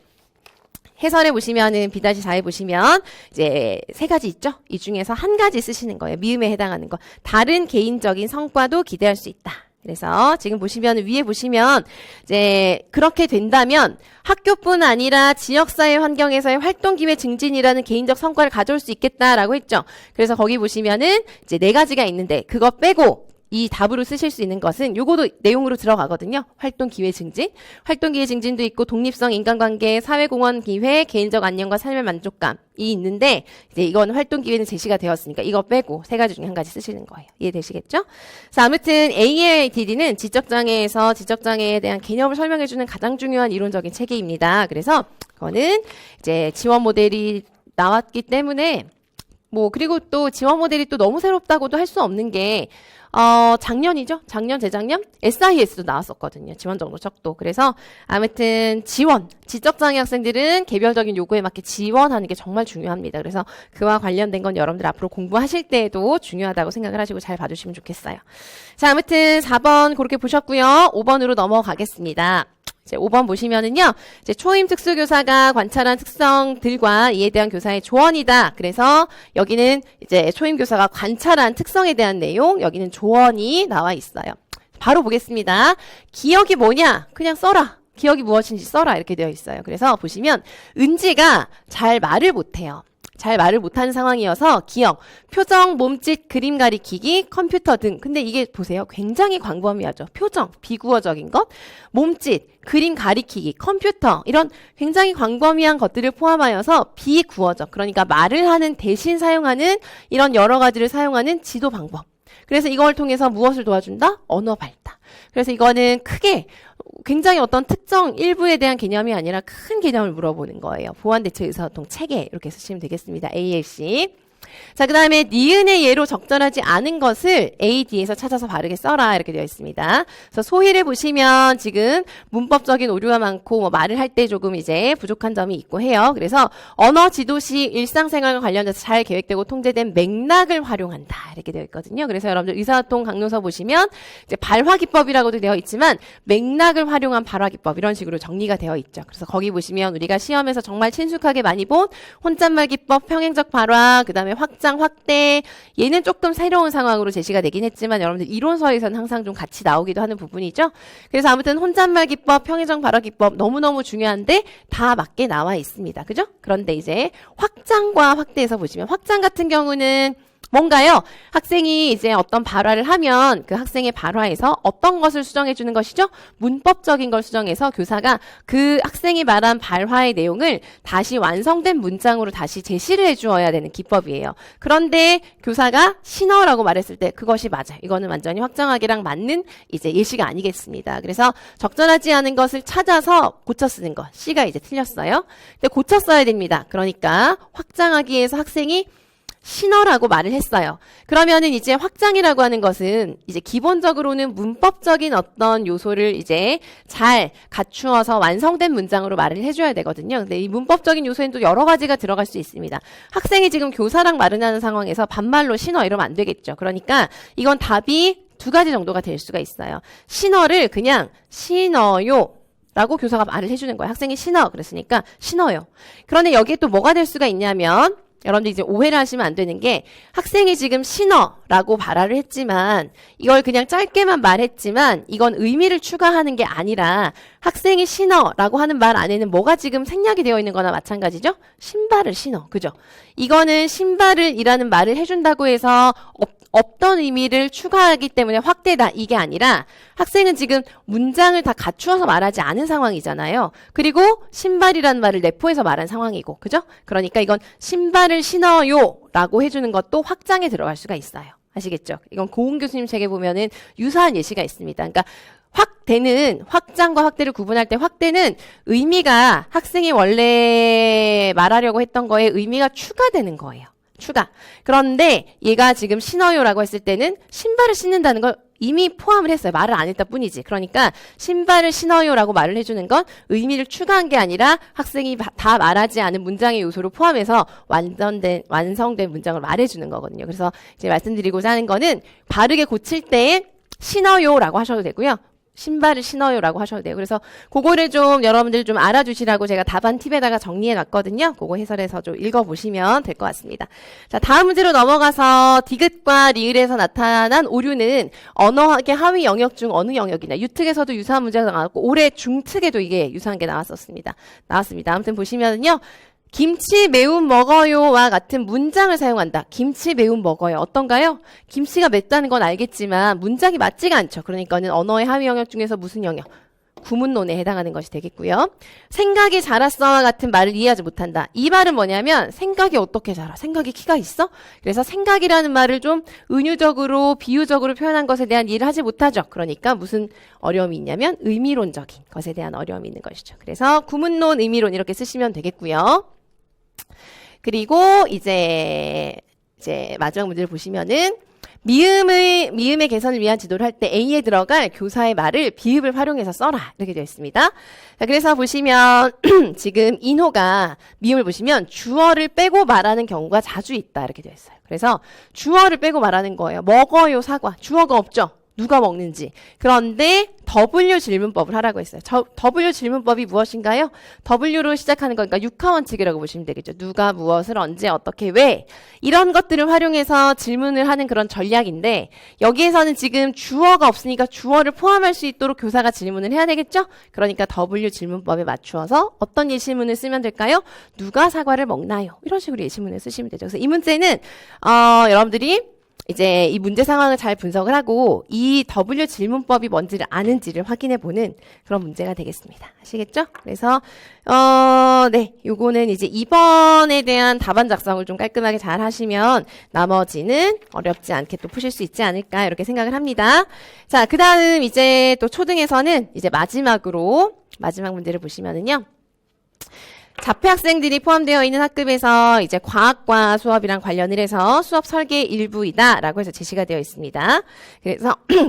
해설에 보시면은 B-4에 보시면 이제 3가지 있죠? 이 중에서 한 가지 쓰시는 거예요. 미음에 해당하는 거. 다른 개인적인 성과도 기대할 수 있다. 그래서 지금 보시면 위에 보시면 이제 그렇게 된다면 학교뿐 아니라 지역사회 환경에서의 활동 기회 증진이라는 개인적 성과를 가져올 수 있겠다라고 했죠. 그래서 거기 보시면은 이제 4가지가 있는데 그거 빼고 이 답으로 쓰실 수 있는 것은 요거도 내용으로 들어가거든요. 활동 기회 증진. 활동 기회 증진도 있고 독립성, 인간관계, 사회공헌 기회, 개인적 안녕과 삶의 만족감이 있는데 이제 이건 활동 기회는 제시가 되었으니까 이거 빼고 3가지 중에 한 가지 쓰시는 거예요. 이해되시겠죠? 자, 아무튼 AAIDD는 지적장애에서 지적장애에 대한 개념을 설명해주는 가장 중요한 이론적인 체계입니다. 그래서 그거는 이제 지원 모델이 나왔기 때문에 그리고 또 지원 모델이 또 너무 새롭다고도 할 수 없는 게 작년이죠? 작년, 재작년? SIS도 나왔었거든요. 지원 정도 척도. 그래서 아무튼 지적장애 학생들은 개별적인 요구에 맞게 지원하는 게 정말 중요합니다. 그래서 그와 관련된 건 여러분들 앞으로 공부하실 때에도 중요하다고 생각을 하시고 잘 봐주시면 좋겠어요. 자, 아무튼 4번 그렇게 보셨고요. 5번으로 넘어가겠습니다. 이제 5번 보시면은요, 이제 초임 특수교사가 관찰한 특성들과 이에 대한 교사의 조언이다. 그래서 여기는 이제 초임 교사가 관찰한 특성에 대한 내용, 여기는 조언이 나와 있어요. 바로 보겠습니다. 기억이 뭐냐? 그냥 써라. 기억이 무엇인지 써라. 이렇게 되어 있어요. 그래서 보시면 은지가 잘 말을 못해요. 잘 말을 못하는 상황이어서 기억, 표정, 몸짓, 그림 가리키기, 컴퓨터 등. 근데 이게 보세요. 굉장히 광범위하죠. 표정, 비구어적인 것, 몸짓, 그림 가리키기, 컴퓨터 이런 굉장히 광범위한 것들을 포함하여서 비구어적, 그러니까 말을 하는 대신 사용하는 이런 여러 가지를 사용하는 지도 방법. 그래서 이걸 통해서 무엇을 도와준다? 언어 발달. 그래서 이거는 크게 굉장히 어떤 특정 일부에 대한 개념이 아니라 큰 개념을 물어보는 거예요. 보완대책 의사소통 체계 이렇게 쓰시면 되겠습니다. ALC. 자, 그 다음에 니은의 예로 적절하지 않은 것을 A, D에서 찾아서 바르게 써라 이렇게 되어 있습니다. 그래서 소희를 보시면 지금 문법적인 오류가 많고 뭐 말을 할 때 조금 이제 부족한 점이 있고 해요. 그래서 언어 지도시 일상생활과 관련돼서 잘 계획되고 통제된 맥락을 활용한다 이렇게 되어 있거든요. 그래서 여러분들 의사소통 강요서 보시면 이제 발화기법이라고도 되어 있지만 맥락을 활용한 발화기법 이런 식으로 정리가 되어 있죠. 그래서 거기 보시면 우리가 시험에서 정말 친숙하게 많이 본 혼잣말 기법, 평행적 발화, 그 다음에 확장, 확대 얘는 조금 새로운 상황으로 제시가 되긴 했지만 여러분들 이론서에서는 항상 좀 같이 나오기도 하는 부분이죠. 그래서 아무튼 혼잣말 기법, 평행적 발화 기법 너무너무 중요한데 다 맞게 나와 있습니다. 그죠? 그런데 이제 확장과 확대에서 보시면 확장 같은 경우는 뭔가요? 학생이 이제 어떤 발화를 하면 그 학생의 발화에서 어떤 것을 수정해 주는 것이죠? 문법적인 걸 수정해서 교사가 그 학생이 말한 발화의 내용을 다시 완성된 문장으로 다시 제시를 해 주어야 되는 기법이에요. 그런데 교사가 신어라고 말했을 때 그것이 맞아요. 이거는 완전히 확장하기랑 맞는 이제 예시가 아니겠습니다. 그래서 적절하지 않은 것을 찾아서 고쳐 쓰는 것. C가 이제 틀렸어요. 근데 고쳐 써야 됩니다. 그러니까 확장하기에서 학생이 신어라고 말을 했어요. 그러면은 이제 확장이라고 하는 것은 이제 기본적으로는 문법적인 어떤 요소를 이제 잘 갖추어서 완성된 문장으로 말을 해줘야 되거든요. 근데 이 문법적인 요소에는 또 여러 가지가 들어갈 수 있습니다. 학생이 지금 교사랑 말을 하는 상황에서 반말로 신어 이러면 안 되겠죠. 그러니까 이건 답이 두 가지 정도가 될 수가 있어요. 신어를 그냥 신어요 라고 교사가 말을 해주는 거예요. 학생이 신어 그랬으니까 신어요. 그런데 여기에 또 뭐가 될 수가 있냐면 여러분들 이제 오해를 하시면 안 되는 게 학생이 지금 신어라고 발화를 했지만 이걸 그냥 짧게만 말했지만 이건 의미를 추가하는 게 아니라 학생이 신어라고 하는 말 안에는 뭐가 지금 생략이 되어 있는 거나 마찬가지죠? 신발을 신어. 그죠? 이거는 신발을 이라는 말을 해준다고 해서 없던 의미를 추가하기 때문에 확대다 이게 아니라 학생은 지금 문장을 다 갖추어서 말하지 않은 상황이잖아요. 그리고 신발이라는 말을 내포해서 말한 상황이고 그죠? 그러니까 이건 신발을 신어요 라고 해주는 것도 확장에 들어갈 수가 있어요. 아시겠죠? 이건 고은 교수님 책에 보면은 유사한 예시가 있습니다. 그러니까 확대는 확장과 확대를 구분할 때 확대는 의미가 학생이 원래 말하려고 했던 거에 의미가 추가되는 거예요. 추가. 그런데 얘가 지금 신어요라고 했을 때는 신발을 신는다는 걸 이미 포함을 했어요. 말을 안 했다 뿐이지. 그러니까 신발을 신어요라고 말을 해주는 건 의미를 추가한 게 아니라 학생이 다 말하지 않은 문장의 요소를 포함해서 완성된 문장을 말해주는 거거든요. 그래서 이제 말씀드리고자 하는 거는 바르게 고칠 때 신어요라고 하셔도 되고요. 신발을 신어요라고 하셔도 돼요. 그래서 그거를 좀 여러분들 좀 알아주시라고 제가 답안 팁에다가 정리해 놨거든요. 그거 해설해서 좀 읽어보시면 될 것 같습니다. 자, 다음 문제로 넘어가서 디귿과 리을에서 나타난 오류는 언어학의 하위 영역 중 어느 영역이냐. 유특에서도 유사한 문제가 나왔고 올해 중특에도 이게 유사한 게 나왔습니다. 아무튼 보시면은요. 김치 매운 먹어요와 같은 문장을 사용한다. 김치 매운 먹어요. 어떤가요? 김치가 맵다는 건 알겠지만 문장이 맞지가 않죠. 그러니까는 언어의 하위 영역 중에서 무슨 영역? 구문론에 해당하는 것이 되겠고요. 생각이 자랐어와 같은 말을 이해하지 못한다. 이 말은 뭐냐면 생각이 어떻게 자라? 생각이 키가 있어? 그래서 생각이라는 말을 좀 은유적으로 비유적으로 표현한 것에 대한 이해를 하지 못하죠. 그러니까 무슨 어려움이 있냐면 의미론적인 것에 대한 어려움이 있는 것이죠. 그래서 구문론, 의미론 이렇게 쓰시면 되겠고요. 그리고 이제 마지막 문제를 보시면은 미음의 개선을 위한 지도를 할 때 A에 들어갈 교사의 말을 비읍을 활용해서 써라 이렇게 되어 있습니다. 자, 그래서 보시면 지금 인호가 미음을 보시면 주어를 빼고 말하는 경우가 자주 있다 이렇게 되어 있어요. 그래서 주어를 빼고 말하는 거예요. 먹어요 사과. 주어가 없죠. 누가 먹는지. 그런데 W 질문법을 하라고 했어요. W 질문법이 무엇인가요? W로 시작하는 거니까 육하원칙이라고 보시면 되겠죠. 누가 무엇을 언제 어떻게 왜 이런 것들을 활용해서 질문을 하는 그런 전략인데 여기에서는 지금 주어가 없으니까 주어를 포함할 수 있도록 교사가 질문을 해야 되겠죠? 그러니까 W 질문법에 맞추어서 어떤 예시문을 쓰면 될까요? 누가 사과를 먹나요? 이런 식으로 예시문을 쓰시면 되죠. 그래서 이 문제는 여러분들이 이제 이 문제 상황을 잘 분석을 하고 이 W 질문법이 뭔지를 아는지를 확인해 보는 그런 문제가 되겠습니다. 아시겠죠? 그래서 네, 요거는 이제 2번에 대한 답안 작성을 좀 깔끔하게 잘 하시면 나머지는 어렵지 않게 또 푸실 수 있지 않을까 이렇게 생각을 합니다. 자, 그다음 이제 또 초등에서는 이제 마지막 문제를 보시면은요. 자폐 학생들이 포함되어 있는 학급에서 이제 과학과 수업이랑 관련을 해서 수업 설계 일부이다라고 해서 제시가 되어 있습니다.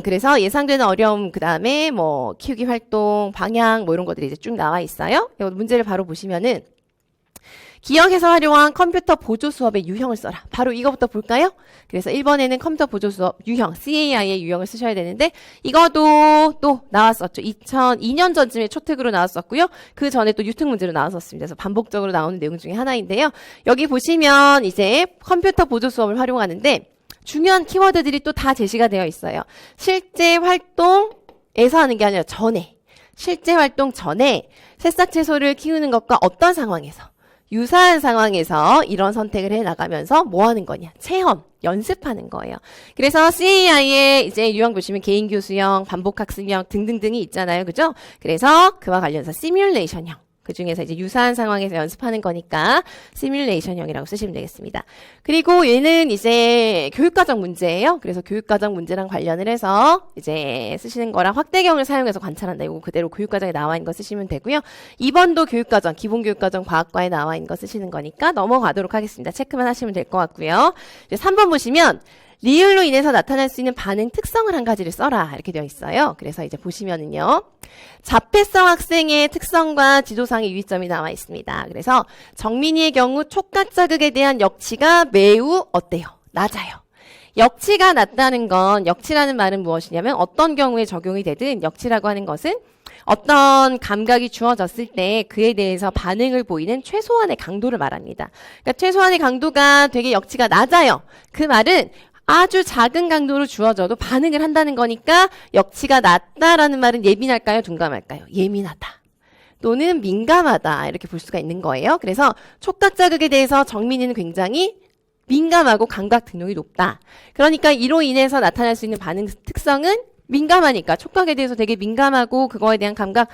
그래서 예상되는 어려움 그다음에 뭐 키우기 활동 방향 뭐 이런 것들이 이제 쭉 나와 있어요. 문제를 바로 보시면은 기억에서 활용한 컴퓨터 보조 수업의 유형을 써라. 바로 이거부터 볼까요? 그래서 1번에는 컴퓨터 보조 수업 유형, CAI의 유형을 쓰셔야 되는데 이것도 또 나왔었죠. 2002년 전쯤에 초특으로 나왔었고요. 그 전에 또 유특 문제로 나왔었습니다. 그래서 반복적으로 나오는 내용 중에 하나인데요. 여기 보시면 이제 컴퓨터 보조 수업을 활용하는데 중요한 키워드들이 또 다 제시가 되어 있어요. 실제 활동에서 하는 게 아니라 전에. 실제 활동 전에 새싹 채소를 키우는 것과 어떤 상황에서 유사한 상황에서 이런 선택을 해 나가면서 뭐 하는 거냐? 체험, 연습하는 거예요. 그래서 CAI의 이제 유형 보시면 개인 교수형, 반복 학습형 등등등이 있잖아요. 그죠? 그래서 그와 관련해서 시뮬레이션형. 그 중에서 이제 유사한 상황에서 연습하는 거니까 시뮬레이션형이라고 쓰시면 되겠습니다. 그리고 얘는 이제 교육과정 문제예요. 그래서 교육과정 문제랑 관련을 해서 이제 쓰시는 거랑 확대경을 사용해서 관찰한다. 이거 그대로 교육과정에 나와 있는 거 쓰시면 되고요. 2번도 교육과정, 기본교육과정 과학과에 나와 있는 거 쓰시는 거니까 넘어가도록 하겠습니다. 체크만 하시면 될 것 같고요. 이제 3번 보시면 리을로 인해서 나타날 수 있는 반응 특성을 한 가지를 써라 이렇게 되어 있어요. 그래서 이제 보시면은요. 자폐성 학생의 특성과 지도상의 유의점이 나와 있습니다. 그래서 정민이의 경우 촉각 자극에 대한 역치가 매우 어때요? 낮아요. 역치가 낮다는 건 역치라는 말은 무엇이냐면 어떤 경우에 적용이 되든 역치라고 하는 것은 어떤 감각이 주어졌을 때 그에 대해서 반응을 보이는 최소한의 강도를 말합니다. 그러니까 최소한의 강도가 되게 역치가 낮아요. 그 말은 아주 작은 강도로 주어져도 반응을 한다는 거니까 역치가 낮다라는 말은 예민할까요? 둔감할까요? 예민하다. 또는 민감하다. 이렇게 볼 수가 있는 거예요. 그래서 촉각 자극에 대해서 정민이는 굉장히 민감하고 감각 등록이 높다. 그러니까 이로 인해서 나타날 수 있는 반응 특성은 민감하니까 촉각에 대해서 되게 민감하고 그거에 대한 감각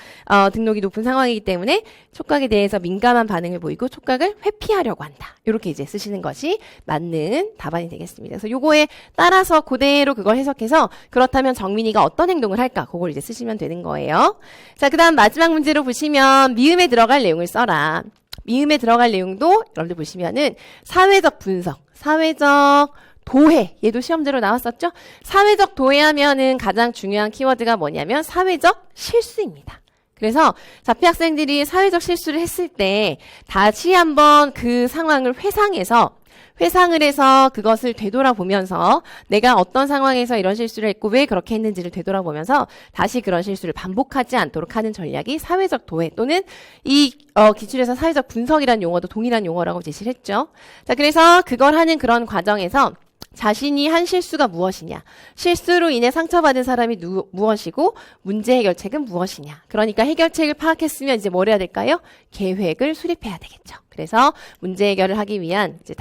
등록이 높은 상황이기 때문에 촉각에 대해서 민감한 반응을 보이고 촉각을 회피하려고 한다. 이렇게 이제 쓰시는 것이 맞는 답안이 되겠습니다. 그래서 요거에 따라서 그대로 그걸 해석해서 그렇다면 정민이가 어떤 행동을 할까? 그걸 이제 쓰시면 되는 거예요. 자, 그다음 마지막 문제로 보시면 미음에 들어갈 내용을 써라. 미음에 들어갈 내용도 여러분들 보시면은 사회적 분석, 사회적 도해, 얘도 시험대로 나왔었죠? 사회적 도해하면은 가장 중요한 키워드가 뭐냐면 사회적 실수입니다. 그래서 자폐 학생들이 사회적 실수를 했을 때 다시 한번 그 상황을 회상을 해서 그것을 되돌아보면서 내가 어떤 상황에서 이런 실수를 했고 왜 그렇게 했는지를 되돌아보면서 다시 그런 실수를 반복하지 않도록 하는 전략이 사회적 도해 또는 이 기출에서 사회적 분석이라는 용어도 동일한 용어라고 제시를 했죠. 자, 그래서 그걸 하는 그런 과정에서 자신이 한 실수가 무엇이냐, 실수로 인해 상처받은 사람이 무엇이고 문제 해결책은 무엇이냐. 그러니까 해결책을 파악했으면 이제 뭘 해야 될까요? 계획을 수립해야 되겠죠. 그래서 문제 해결을 하기 위한 이제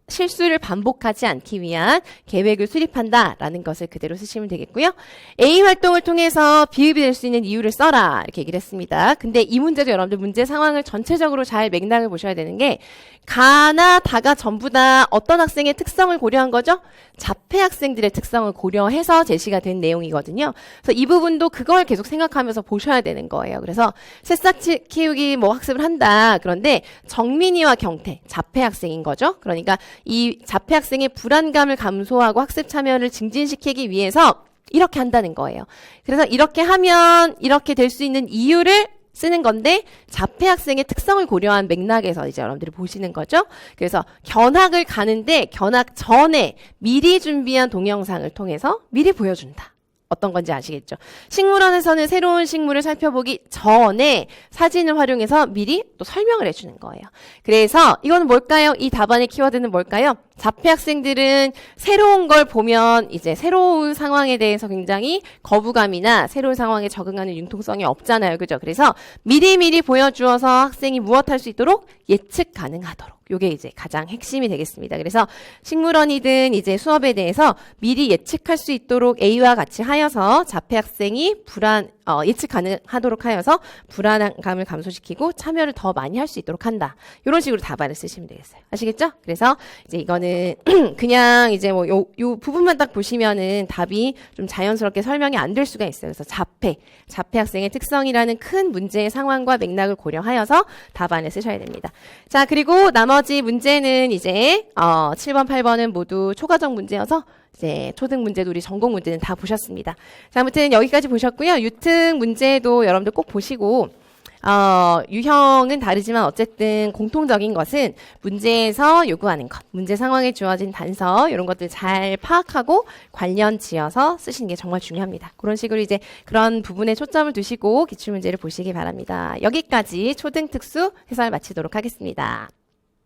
실수를 반복하지 않기 위한 계획을 수립한다라는 것을 그대로 쓰시면 되겠고요. A 활동을 통해서 비읍이 될 수 있는 이유를 써라 이렇게 얘기를 했습니다. 근데 이 문제도 여러분들 문제 상황을 전체적으로 잘 맥락을 보셔야 되는 게 가나 다가 전부 다 어떤 학생의 특성을 고려한 거죠? 자폐 학생들의 특성을 고려해서 제시가 된 내용이거든요. 그래서 이 부분도 그걸 계속 생각하면서 보셔야 되는 거예요. 그래서 새싹 키우기 뭐 학습을 한다. 그런데 정민이와 경태, 자폐 학생인 거죠. 그러니까 이 자폐 학생의 불안감을 감소하고 학습 참여를 증진시키기 위해서 이렇게 한다는 거예요. 그래서 이렇게 하면 이렇게 될 수 있는 이유를 쓰는 건데 자폐 학생의 특성을 고려한 맥락에서 이제 여러분들이 보시는 거죠. 그래서 견학을 가는데 견학 전에 미리 준비한 동영상을 통해서 미리 보여준다. 어떤 건지 아시겠죠? 식물원에서는 새로운 식물을 살펴보기 전에 사진을 활용해서 미리 또 설명을 해주는 거예요. 그래서 이거는 뭘까요? 이 답안의 키워드는 뭘까요? 자폐 학생들은 새로운 걸 보면 이제 새로운 상황에 대해서 굉장히 거부감이나 새로운 상황에 적응하는 융통성이 없잖아요. 그죠? 그래서 미리미리 보여주어서 학생이 무엇 할 수 있도록 예측 가능하도록. 요게 이제 가장 핵심이 되겠습니다. 그래서 식물원이든 이제 수업에 대해서 미리 예측할 수 있도록 A와 같이 하여서 자폐 학생이 예측 가능하도록 하여서 불안감을 감소시키고 참여를 더 많이 할 수 있도록 한다. 이런 식으로 답안을 쓰시면 되겠어요. 아시겠죠? 그래서 이제 이거는 그냥 이제 뭐 요 부분만 딱 보시면은 답이 좀 자연스럽게 설명이 안 될 수가 있어요. 그래서 자폐 학생의 특성이라는 큰 문제의 상황과 맥락을 고려하여서 답안을 쓰셔야 됩니다. 자, 그리고 나머지 문제는 이제 7번, 8번은 모두 초과정 문제여서 이제 초등 문제도 우리 전공 문제는 다 보셨습니다. 자, 아무튼 여기까지 보셨고요. 유특 문제도 여러분들 꼭 보시고 유형은 다르지만 어쨌든 공통적인 것은 문제에서 요구하는 것, 문제 상황에 주어진 단서 이런 것들 잘 파악하고 관련 지어서 쓰시는 게 정말 중요합니다. 그런 식으로 이제 그런 부분에 초점을 두시고 기출문제를 보시기 바랍니다. 여기까지 초등 특수 해설 마치도록 하겠습니다.